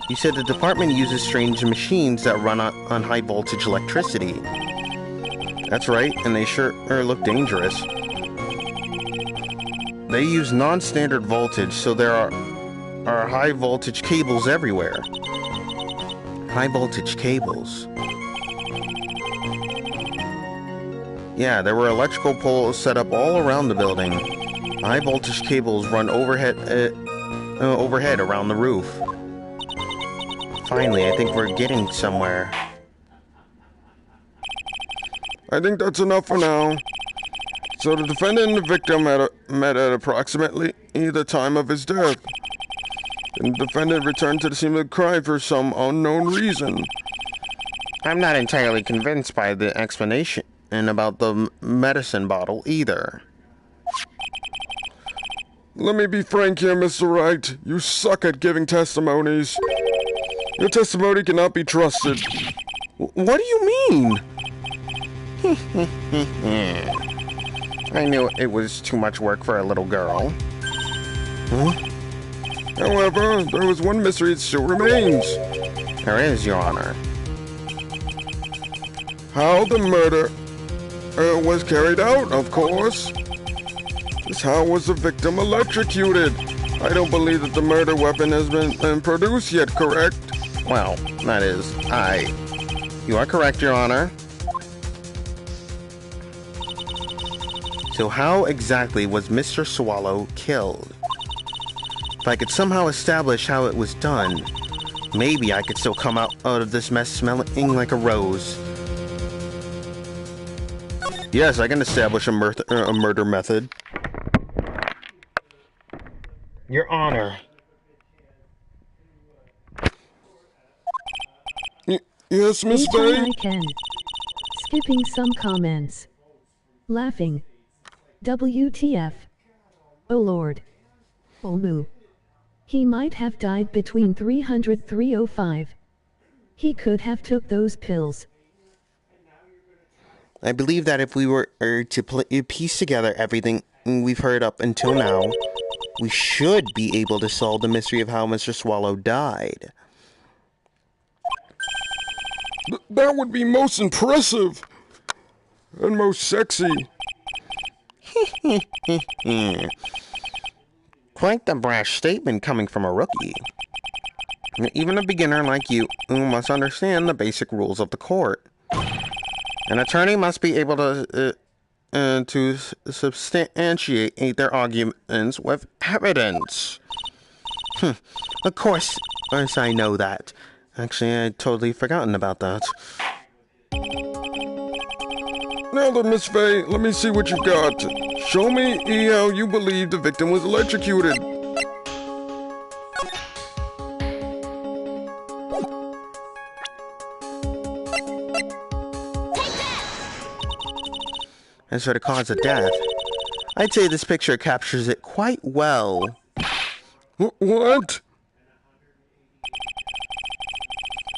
You said the department uses strange machines that run on high-voltage electricity. That's right, and they sure look dangerous. They use non-standard voltage, so there are high-voltage cables everywhere. High-voltage cables. Yeah, there were electrical poles set up all around the building. High-voltage cables run overhead around the roof. Finally, I think we're getting somewhere. I think that's enough for now. So the defendant and the victim met at approximately the time of his death. The defendant returned to the scene of the crime for some unknown reason. I'm not entirely convinced by the explanation about the medicine bottle either. Let me be frank here, Mr. Wright. You suck at giving testimonies. Your testimony cannot be trusted. What do you mean? I knew it was too much work for a little girl. Huh? However, there was one mystery that still remains. There is, Your Honor. How the murder was carried out, of course. Just how was the victim electrocuted? I don't believe that the murder weapon has been produced yet, correct? Well, that is, you are correct, Your Honor. So how exactly was Mr. Swallow killed? If I could somehow establish how it was done, maybe I could still come out of this mess smelling like a rose. Yes, I can establish a murder method. Your Honor. Yes, Miss Anytime Bay? I can. Skipping some comments. Laughing. WTF. Oh Lord. Oh moo. He might have died between 300-305. He could have took those pills. I believe that if we were to piece together everything we've heard up until now, we should be able to solve the mystery of how Mr. Swallow died. That would be most impressive. And most sexy. Quite the brash statement coming from a rookie. Even a beginner like you must understand the basic rules of the court. An attorney must be able to substantiate their arguments with evidence. Of course I know that. Actually, I'd totally forgotten about that. Now then, Miss Faye, let me see what you've got. Show me how you believe the victim was electrocuted. As for the cause of death, I'd say this picture captures it quite well. What?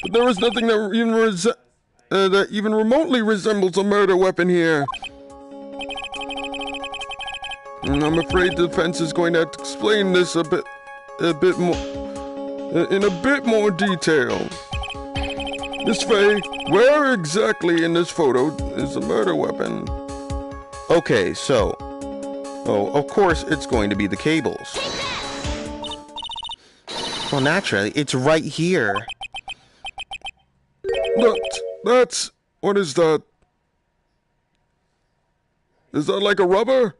But there is nothing that even remotely resembles a murder weapon here. And I'm afraid the defense is going to have to explain this a bit more, in a bit more detail. Miss Faye, where exactly in this photo is the murder weapon? Okay, so... Oh, of course it's going to be the cables. Well, naturally, it's right here. That's... What is that? Is that like a rubber?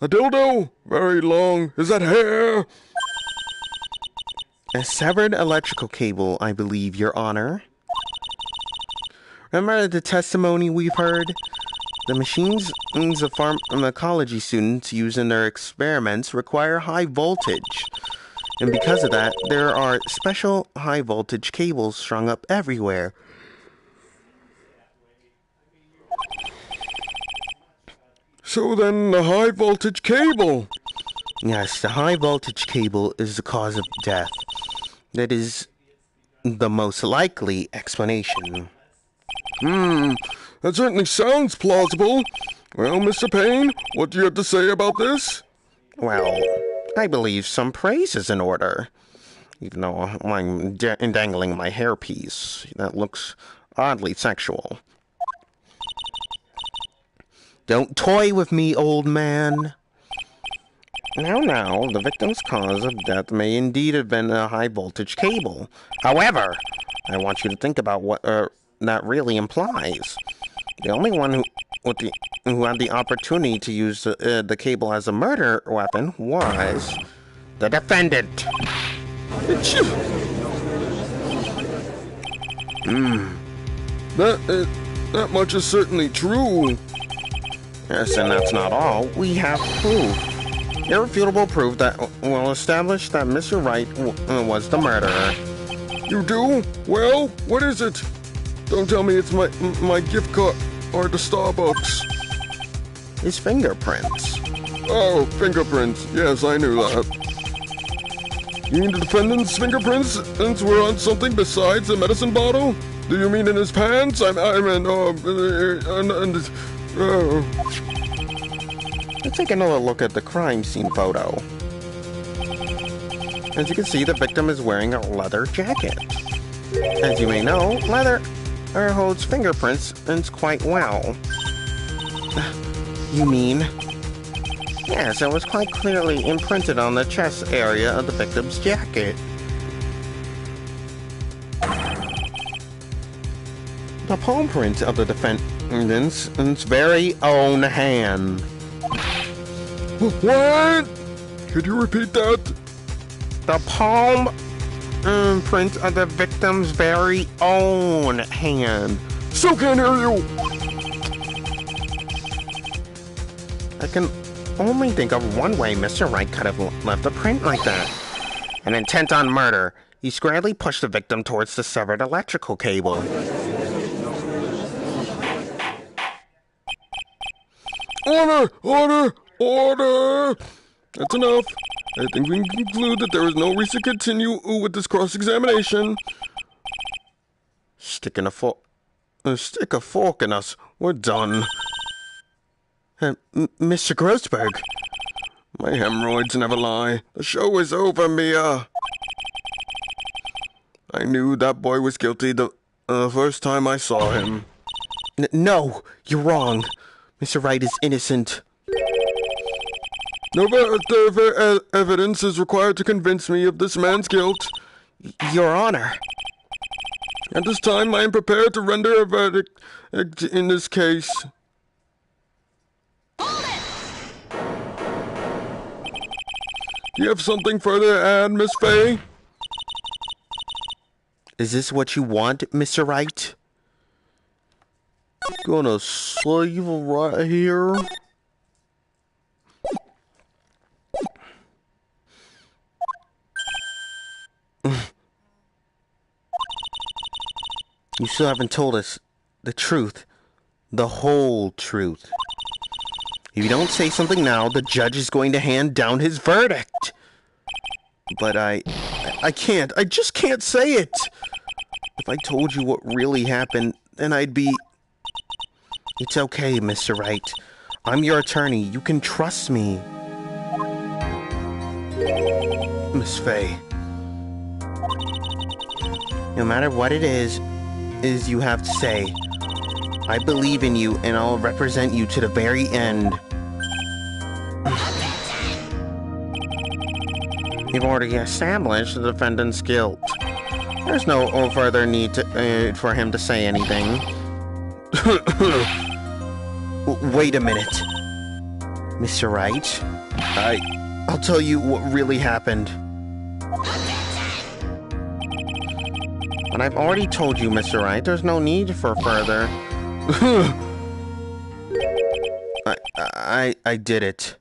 A dildo? Very long. Is that hair? A severed electrical cable, I believe, Your Honor. Remember the testimony we've heard? The machines the pharmacology students use in their experiments require high voltage. And because of that, there are special high voltage cables strung up everywhere. So then the high voltage cable. Yes, the high voltage cable is the cause of death. That is the most likely explanation. That certainly sounds plausible. Well, Mr. Payne, what do you have to say about this? Well, I believe some praise is in order. Even though I'm dangling my hairpiece, that looks oddly sexual. Don't toy with me, old man. Now, the victim's cause of death may indeed have been a high-voltage cable. However, I want you to think about what that really implies. The only one who had the opportunity to use the cable as a murder weapon was the defendant. That much is certainly true. Yes, and that's not all. We have proof. Irrefutable proof that will establish that Mr. Wright was the murderer. You do? Well, what is it? Don't tell me it's my gift card or the Starbucks. His fingerprints. Oh, fingerprints. Yes, I knew that. You mean the defendant's fingerprints were on something besides the medicine bottle? Do you mean in his pants? Let's take another look at the crime scene photo. As you can see, the victim is wearing a leather jacket. As you may know, leather holds fingerprints quite well. You mean? Yes, it was quite clearly imprinted on the chest area of the victim's jacket. The palm print of the defendant's very own hand. What? Could you repeat that? The palm print of the victim's very own hand. Still can't hear you. I can only think of one way Mr. Wright could have left a print like that. An intent on murder. He squarely pushed the victim towards the severed electrical cable. Order! Order! Order! That's enough. I think we can conclude that there is no reason to continue with this cross-examination. Stick a fork in us. We're done. Mr. Grossberg. My hemorrhoids never lie. The show is over, Mia. I knew that boy was guilty the first time I saw him. No, you're wrong. Mr. Wright is innocent. No further evidence is required to convince me of this man's guilt. Your Honor. At this time, I am prepared to render a verdict in this case. Do you have something further to add, Miss Fay? Is this what you want, Mr. Wright? Gonna save right here. You still haven't told us the truth. The whole truth. If you don't say something now, the judge is going to hand down his verdict. But I can't. I just can't say it. If I told you what really happened, then I'd be... It's okay, Mr. Wright. I'm your attorney. You can trust me. Miss Fay. No matter what it is you have to say, I believe in you and I'll represent you to the very end. You've already established the defendant's guilt. There's no further need for him to say anything. Wait a minute. Mr. Wright, I'll tell you what really happened. But I've already told you, Mr. Wright, there's no need for further. I did it.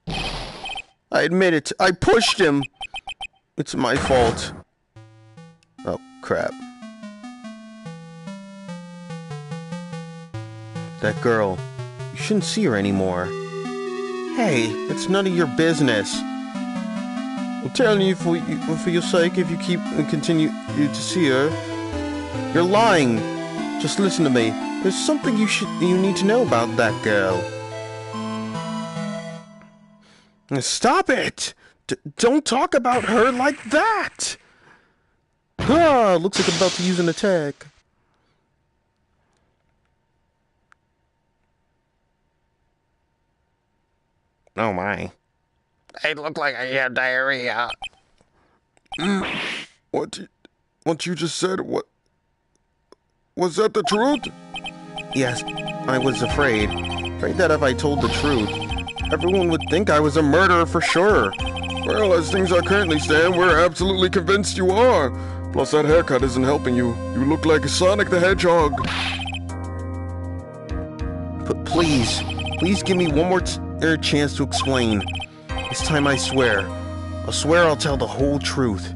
I admit it. I pushed him. It's my fault. Oh, crap. That girl. You shouldn't see her anymore. Hey, it's none of your business. I'm telling you for your sake, if you continue to see her, you're lying. Just listen to me. There's something you need to know about that girl. Stop it! Don't talk about her like that! Ah, looks like I'm about to use an attack. Oh my. I look like I had diarrhea. What you just said, what? Was that the truth? Yes, I was afraid. Afraid that if I told the truth, everyone would think I was a murderer for sure. Well, as things are currently stand, we're absolutely convinced you are. Plus, that haircut isn't helping you. You look like Sonic the Hedgehog. Please give me one more chance to explain. This time I swear. I'll swear I'll tell the whole truth.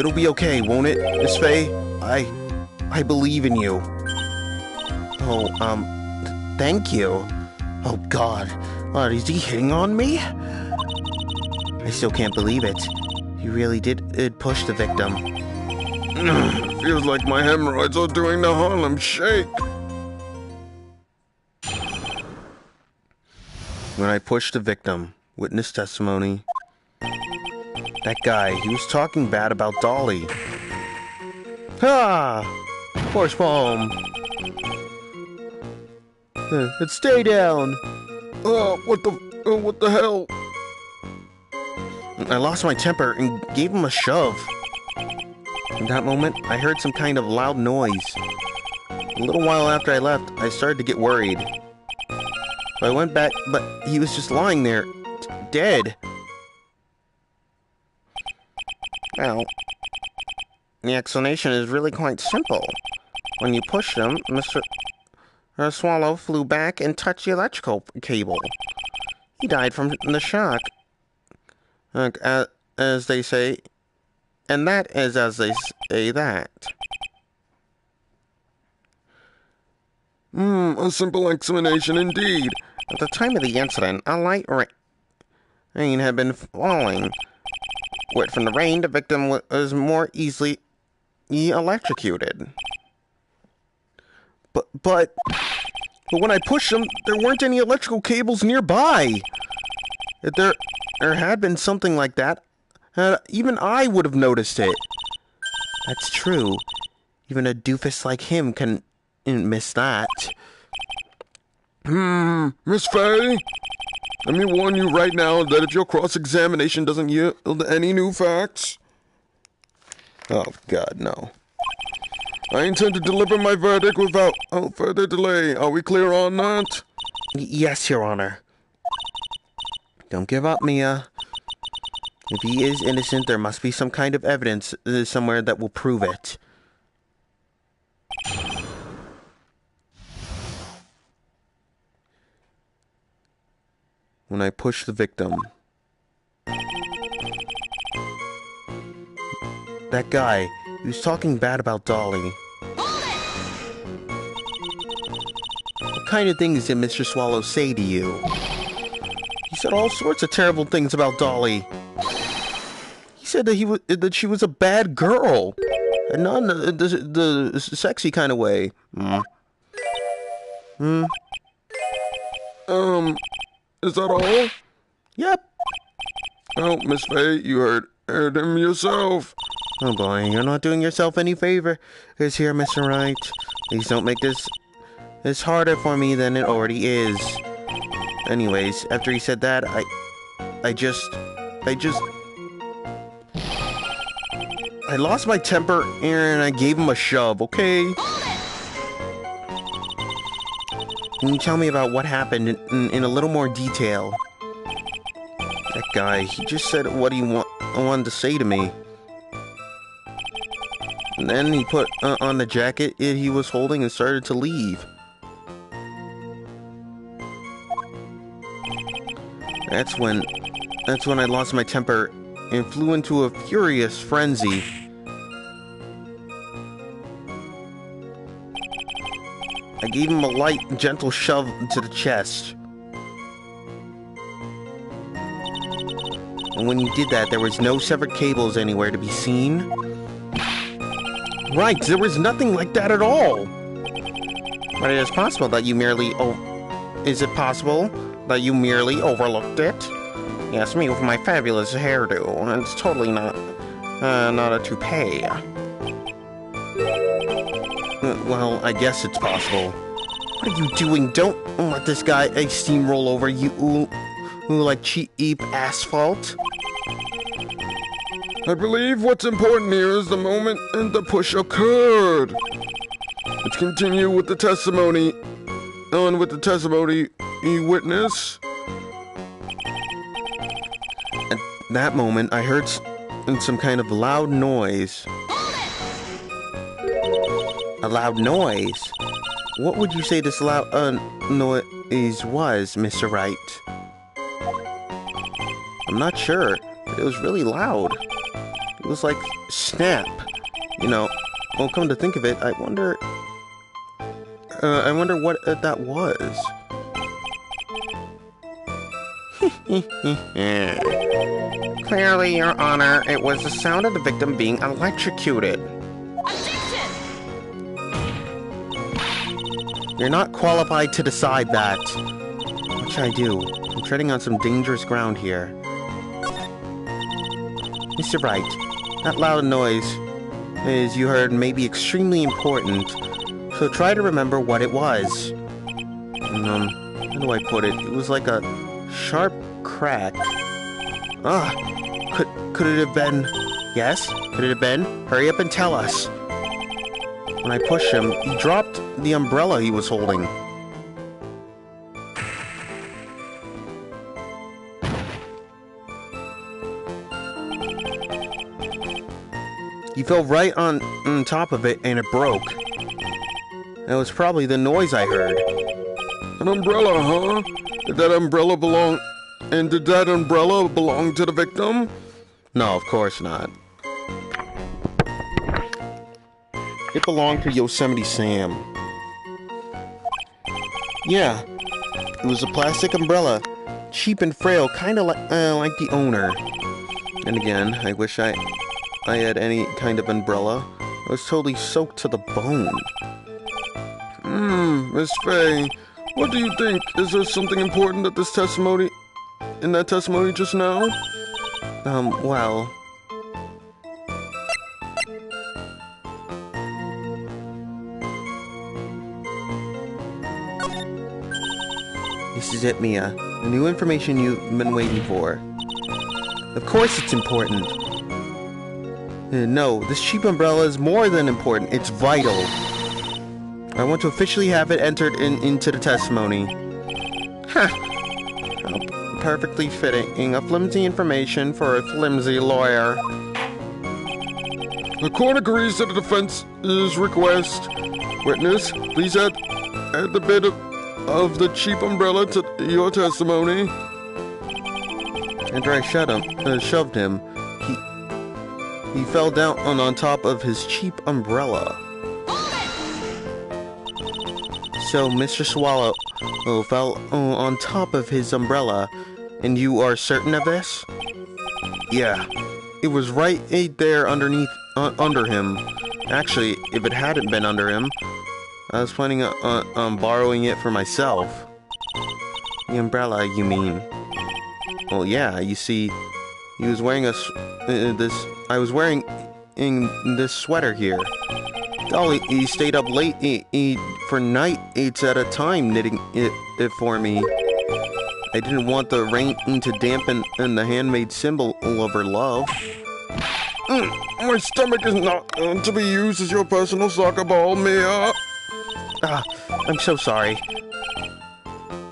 It'll be okay, won't it, Miss Faye? I believe in you. Oh, thank you. Oh, God. Is he hitting on me? I still can't believe it. You really did push the victim. Feels like my hemorrhoids are doing the Harlem Shake. When I pushed the victim, witness testimony. That guy, he was talking bad about Dolly. Ha! Horse palm. Stay down. What the hell? I lost my temper and gave him a shove. In that moment, I heard some kind of loud noise. A little while after I left, I started to get worried. So I went back, but he was just lying there, dead. Well, the explanation is really quite simple. When you pushed him, Mr. Swallow flew back and touched the electrical cable. He died from the shock. As they say, and that is as they say that. A simple explanation indeed. At the time of the incident, a light rain had been falling. Wet from the rain, the victim was more easily electrocuted. But when I pushed him, there weren't any electrical cables nearby. If there had been something like that, even I would have noticed it. That's true. Even a doofus like him can miss that. Miss Faye? Let me warn you right now that if your cross-examination doesn't yield any new facts... Oh, God, no. I intend to deliver my verdict without further delay. Are we clear on that? Yes, Your Honor. Don't give up, Mia. If he is innocent, there must be some kind of evidence somewhere that will prove it. When I pushed the victim. That guy, he was talking bad about Dolly. What kind of things did Mr. Swallow say to you? He said all sorts of terrible things about Dolly. He said that that she was a bad girl, and not in the sexy kind of way. Is that all? Yep. Oh, Miss Faye, you heard him yourself. Oh boy, you're not doing yourself any favor. Here, Mr. Wright. Please don't make this harder for me than it already is. Anyways, after he said that, I lost my temper and I gave him a shove, okay? Can you tell me about what happened in a little more detail? That guy, he just said what he wanted to say to me. And then he put on the jacket he was holding and started to leave. That's when I lost my temper and flew into a furious frenzy. I gave him a light, gentle shove to the chest. And when he did that, there was no severed cables anywhere to be seen. Right, there was nothing like that at all. But it is possible that you merely is it possible that you merely overlooked it? Yes, me with my fabulous hairdo. It's totally not a toupee. Well, I guess it's possible. What are you doing? Don't let this guy steamroll over you like cheap asphalt. I believe what's important here is the moment and the push occurred. Let's continue with the testimony. On with the testimony, witness. At that moment, I heard some kind of loud noise. A loud noise? What would you say this loud noise was, Mr. Wright? I'm not sure, but it was really loud. It was like snap. You know, well, come to think of it, I wonder what that was. Clearly, Your Honor, it was the sound of the victim being electrocuted. You're not qualified to decide that. What should I do? I'm treading on some dangerous ground here. Mr. Wright, that loud noise as you heard may be extremely important, so try to remember what it was. How do I put it? It was like a sharp crack. Could it have been... Yes? Could it have been? Hurry up and tell us. When I pushed him, he dropped the umbrella he was holding. He fell right on top of it and it broke. That was probably the noise I heard. An umbrella, huh? Did that umbrella belong to the victim? No, of course not. It belonged to Yosemite Sam. Yeah, it was a plastic umbrella, cheap and frail, kind of like the owner. And again, I wish I had any kind of umbrella. I was totally soaked to the bone. Miss Faye, what do you think? Is there something important in that testimony just now? Well... This is it, Mia. The new information you've been waiting for. Of course it's important. No, this cheap umbrella is more than important. It's vital. I want to officially have it entered into the testimony. Huh. Perfectly fitting. A flimsy information for a flimsy lawyer. The court agrees to the defense's request. Witness, please add the bit of the cheap umbrella to your testimony. After I shoved him, he fell down on top of his cheap umbrella. So Mr. Swallow fell on top of his umbrella, and you are certain of this? Yeah, it was right there under him. Actually, if it hadn't been under him, I was planning on borrowing it for myself. The umbrella, you mean? Well, yeah, you see, he was wearing I was wearing this sweater here. Golly, he stayed up late for nights at a time knitting it for me. I didn't want the rain to dampen the handmade symbol of her love. My stomach is not to be used as your personal soccer ball, Mia. I'm so sorry.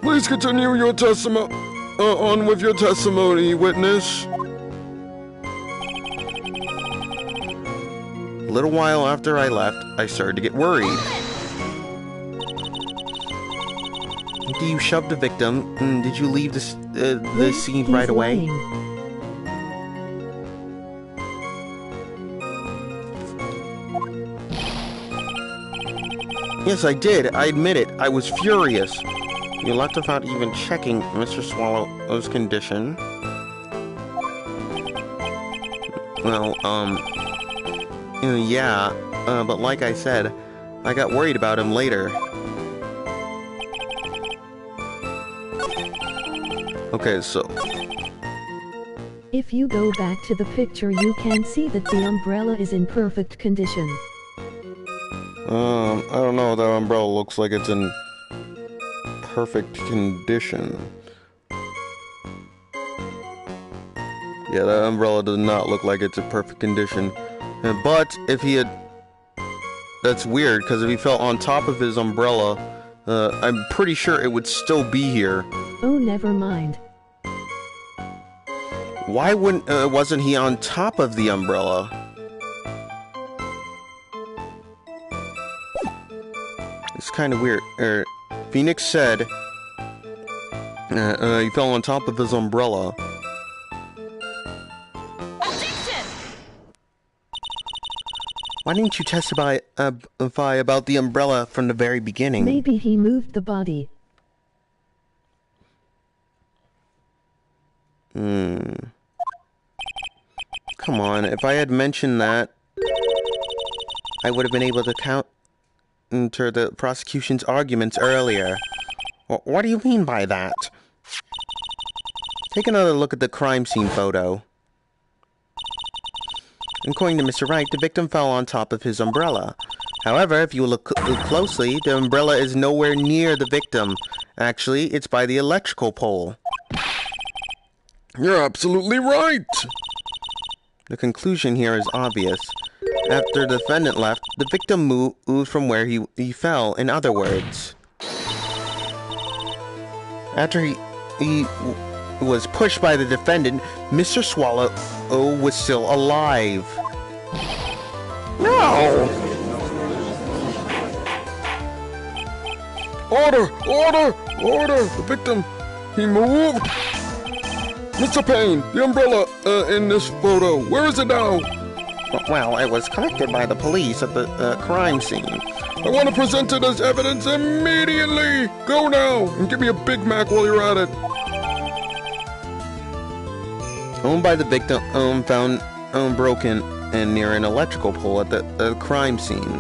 Please continue your testimony. On with your testimony, witness. A little while after I left, I started to get worried. After you shoved the victim, did you leave the scene He's right away? lying. Yes, I did. I admit it. I was furious. You left without even checking Mr. Swallow's condition. Well, yeah, but like I said, I got worried about him later. Okay, so... If you go back to the picture, you can see that the umbrella is in perfect condition. I don't know, that umbrella looks like it's in perfect condition. Yeah, that umbrella does not look like it's in perfect condition. But if he had... That's weird, because if he fell on top of his umbrella, I'm pretty sure it would still be here. Oh, never mind. Why wasn't he on top of the umbrella? It's kind of weird. Phoenix said he fell on top of his umbrella. Why didn't you testify about the umbrella from the very beginning? Maybe he moved the body. Come on, if I had mentioned that, I would have been able to counter the prosecution's arguments earlier. What do you mean by that? Take another look at the crime scene photo. According to Mr. Wright, the victim fell on top of his umbrella. However, if you look closely, the umbrella is nowhere near the victim. Actually, it's by the electrical pole. You're absolutely right! The conclusion here is obvious. After the defendant left, the victim moved from where he fell, in other words. After he was pushed by the defendant, Mr. Swallow was still alive. No! Order! Order! Order! The victim, he moved! Mr. Payne, the umbrella in this photo, where is it now? Well, it was collected by the police at the crime scene. I want to present it as evidence immediately! Go now, and give me a Big Mac while you're at it. Owned by the victim, found broken and near an electrical pole at the crime scene.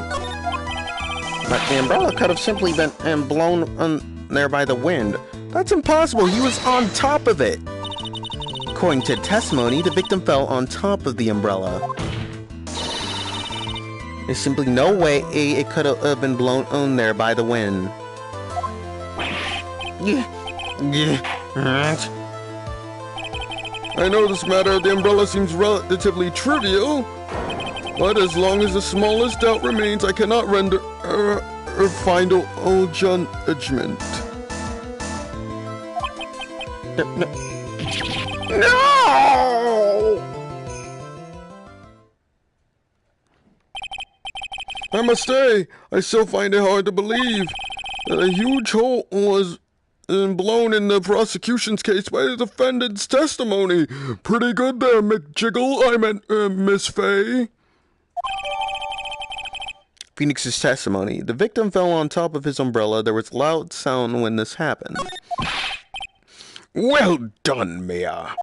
But the umbrella could have simply been blown there by the wind. That's impossible. He was on top of it. According to testimony, the victim fell on top of the umbrella. There's simply no way it could have been blown on there by the wind. I know this matter, the umbrella seems relatively trivial, but as long as the smallest doubt remains, I cannot render a final judgment. No! I must say, I still find it hard to believe that a huge hole was blown in the prosecution's case by the defendant's testimony. Pretty good there, McJiggle. I meant, Miss Faye. Phoenix's testimony. The victim fell on top of his umbrella. There was loud sound when this happened. Well done, Mia.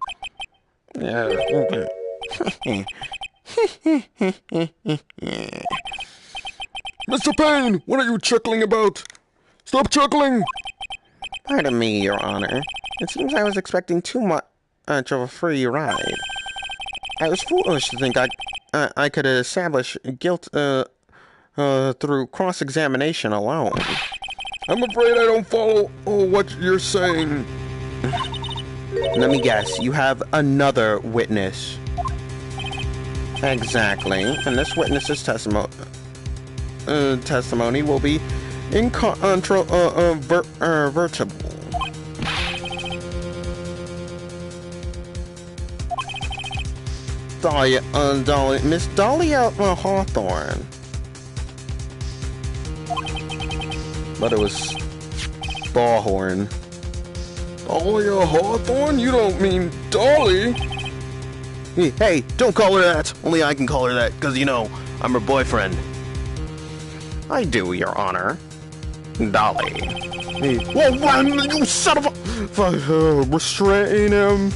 Mr. Payne, what are you chuckling about? Stop chuckling! Pardon me, Your Honor. It seems I was expecting too much of a free ride. I was foolish to think I could establish guilt through cross-examination alone. I'm afraid I don't follow what you're saying. Let me guess, you have another witness. Exactly, and this witness's testimony will be incontrovertible. Miss Dahlia Hawthorne. But it was Ballhorn. Dahlia Hawthorne? You don't mean Dolly? Hey, don't call her that. Only I can call her that, because, you know, I'm her boyfriend. I do, Your Honor. Dolly. Hey, whoa, run, you son of a... restrain him.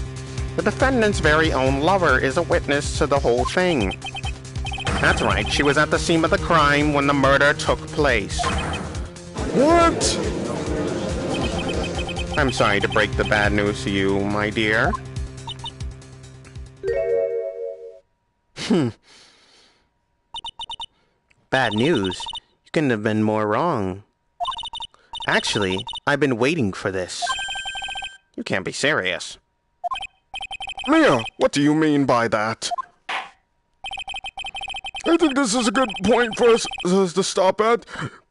The defendant's very own lover is a witness to the whole thing. That's right, she was at the scene of the crime when the murder took place. What? I'm sorry to break the bad news to you, my dear. Bad news? You couldn't have been more wrong. Actually, I've been waiting for this. You can't be serious. Mia, what do you mean by that? I think this is a good point for us to stop at.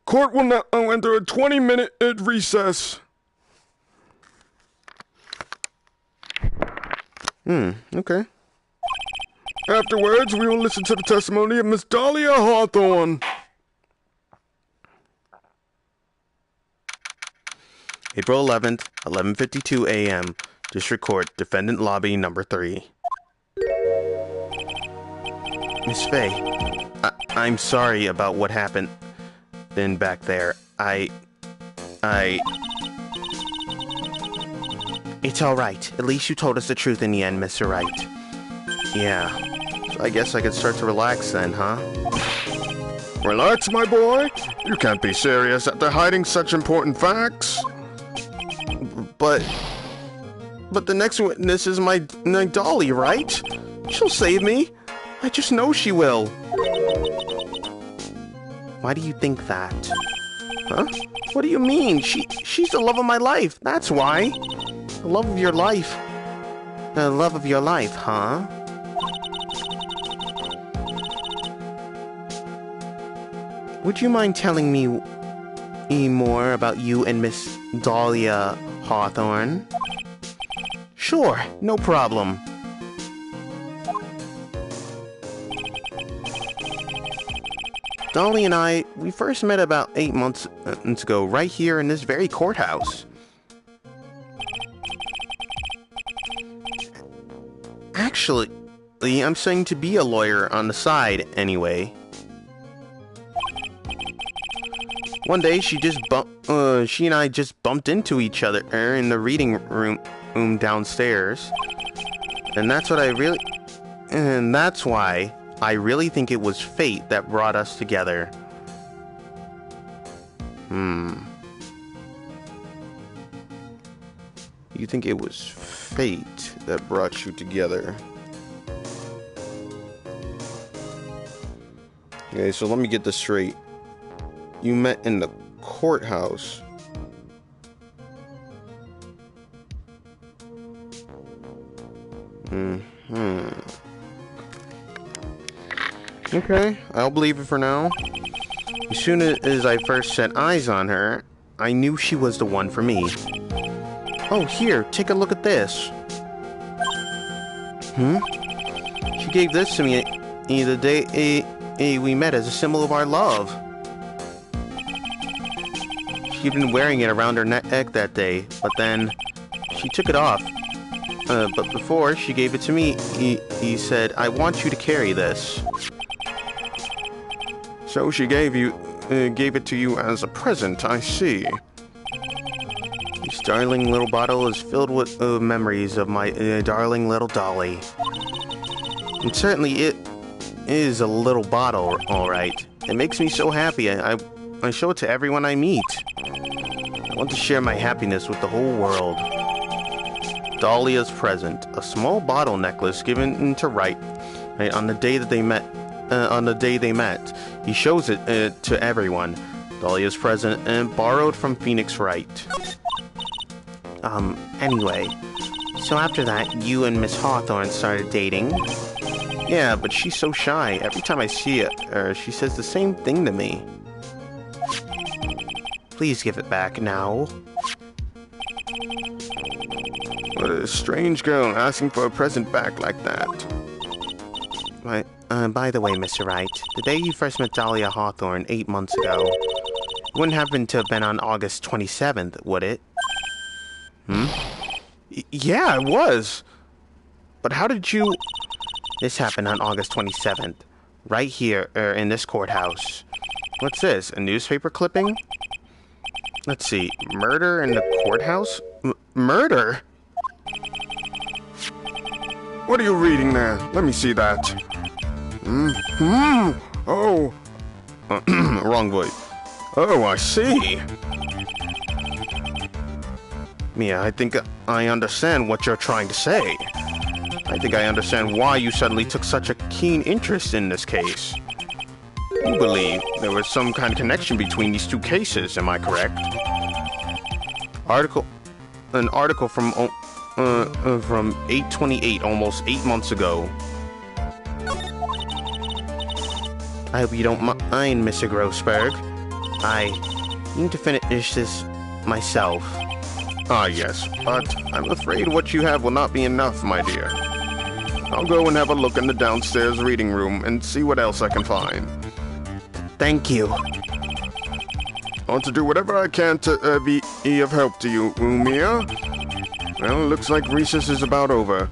Court will now enter a 20-minute recess. Okay. Afterwards, we will listen to the testimony of Miss Dahlia Hawthorne. April 11th, 11:52 a.m. District Court, Defendant Lobby Number 3. Miss Faye, I'm sorry about what happened then back there. It's alright. At least you told us the truth in the end, Mr. Wright. Yeah. So I guess I could start to relax then, huh? Relax, my boy. You can't be serious after hiding such important facts. But the next witness is my Dolly, right? She'll save me. I just know she will. Why do you think that? Huh? What do you mean? She's the love of my life. That's why. The love of your life. The love of your life, huh? Would you mind telling me more about you and Miss Dahlia Hawthorne? Sure, no problem. Dolly and I, we first met about 8 months ago, right here in this very courthouse. Actually, I'm studying to be a lawyer on the side, anyway. One day, she and I just bumped into each other in the reading room downstairs. And that's why I really think it was fate that brought us together. You think it was fate that brought you together? Okay, so let me get this straight. You met in the courthouse. Okay, I'll believe it for now. As soon as I first set eyes on her, I knew she was the one for me. Oh, here, take a look at this. She gave this to me the day we met as a symbol of our love. She'd been wearing it around her neck that day, but then she took it off. But before she gave it to me, he said, "I want you to carry this." So she gave it to you as a present, I see. This darling little bottle is filled with memories of my darling little Dolly. And certainly it is a little bottle, alright. It makes me so happy. I show it to everyone I meet. I want to share my happiness with the whole world. Dahlia's present, a small bottle necklace given to Wright on the day that they met. He shows it to everyone. Dahlia's present and borrowed from Phoenix Wright. Anyway, so after that, you and Miss Hawthorne started dating? Yeah, but she's so shy. Every time I see her, she says the same thing to me. Please give it back now. What a strange girl asking for a present back like that. By the way, Mr. Wright, the day you first met Dahlia Hawthorne 8 months ago, wouldn't happen to have been on August 27th, would it? Yeah, it was. But how did you... This happened on August 27th. Right here, in this courthouse. What's this? A newspaper clipping? Let's see. Murder in the courthouse? Murder? What are you reading there? Let me see that. Oh. Wrong voice. Oh, I see. Mia, I think I understand what you're trying to say. I think I understand why you suddenly took such a keen interest in this case. You believe there was some kind of connection between these two cases, am I correct? An article from 8/28, almost 8 months ago. I hope you don't mind, Mr. Grossberg. I need to finish this myself. Ah, yes, but I'm afraid what you have will not be enough, my dear. I'll go and have a look in the downstairs reading room and see what else I can find. Thank you. I want to do whatever I can to be of help to you, Mia. Well, it looks like recess is about over.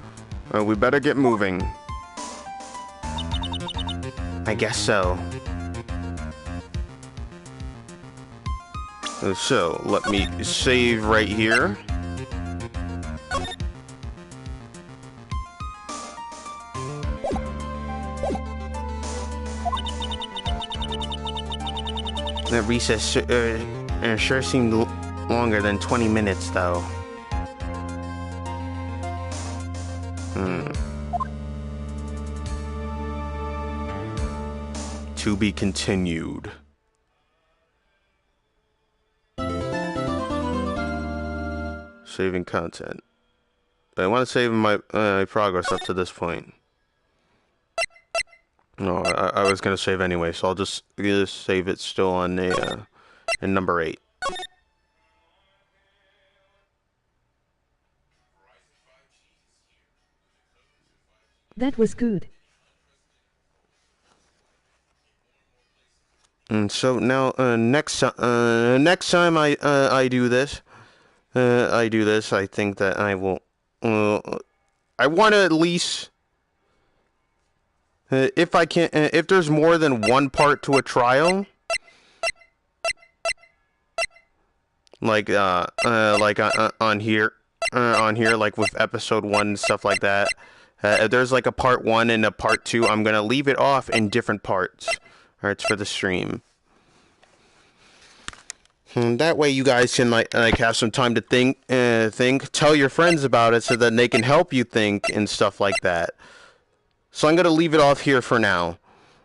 We better get moving. I guess so. So, let me save right here. That recess sure seemed longer than 20 minutes, though. To be continued. Saving content. But I want to save my progress up to this point. No, I was gonna save anyway, so I'll just save it still on the in number 8. That was good. And so now next time I do this, I think that I will. I want to at least. If I can, if there's more than one part to a trial, like on here, like with episode 1 and stuff like that. If there's like a part 1 and a part 2, I'm gonna leave it off in different parts. Alright, for the stream. That way you guys can like have some time to think. Tell your friends about it so that they can help you think and stuff like that. So I'm gonna leave it off here for now.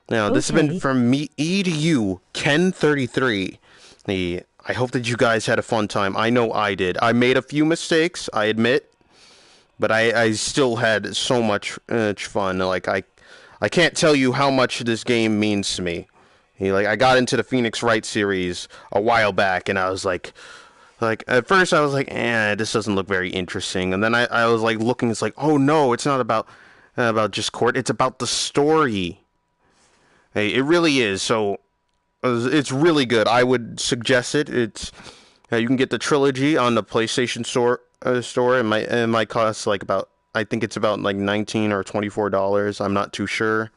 Now this has been from me to you, Ken33. I hope that you guys had a fun time. I know I did. I made a few mistakes, I admit, but I still had so much fun. Like I can't tell you how much this game means to me. I got into the Phoenix Wright series a while back, and I was like at first I was like, this doesn't look very interesting. And then I was like looking, it's like, oh no, it's not about just court, it's about the story. Hey, it really is. So it's really good. I would suggest it. It's you can get the trilogy on the PlayStation store. It might cost like about, I think it's about like $19 or $24. I'm not too sure.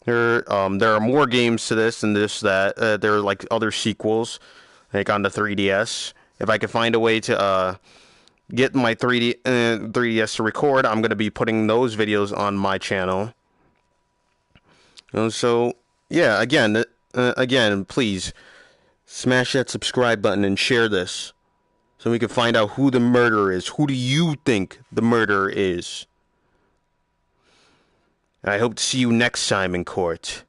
There are more games to this and that. There are like other sequels, like on the 3DS. If I can find a way to get my 3DS to record, I'm gonna be putting those videos on my channel. So yeah, again, please smash that subscribe button and share this, so we can find out who the murderer is. Who do you think the murderer is? I hope to see you next time in court.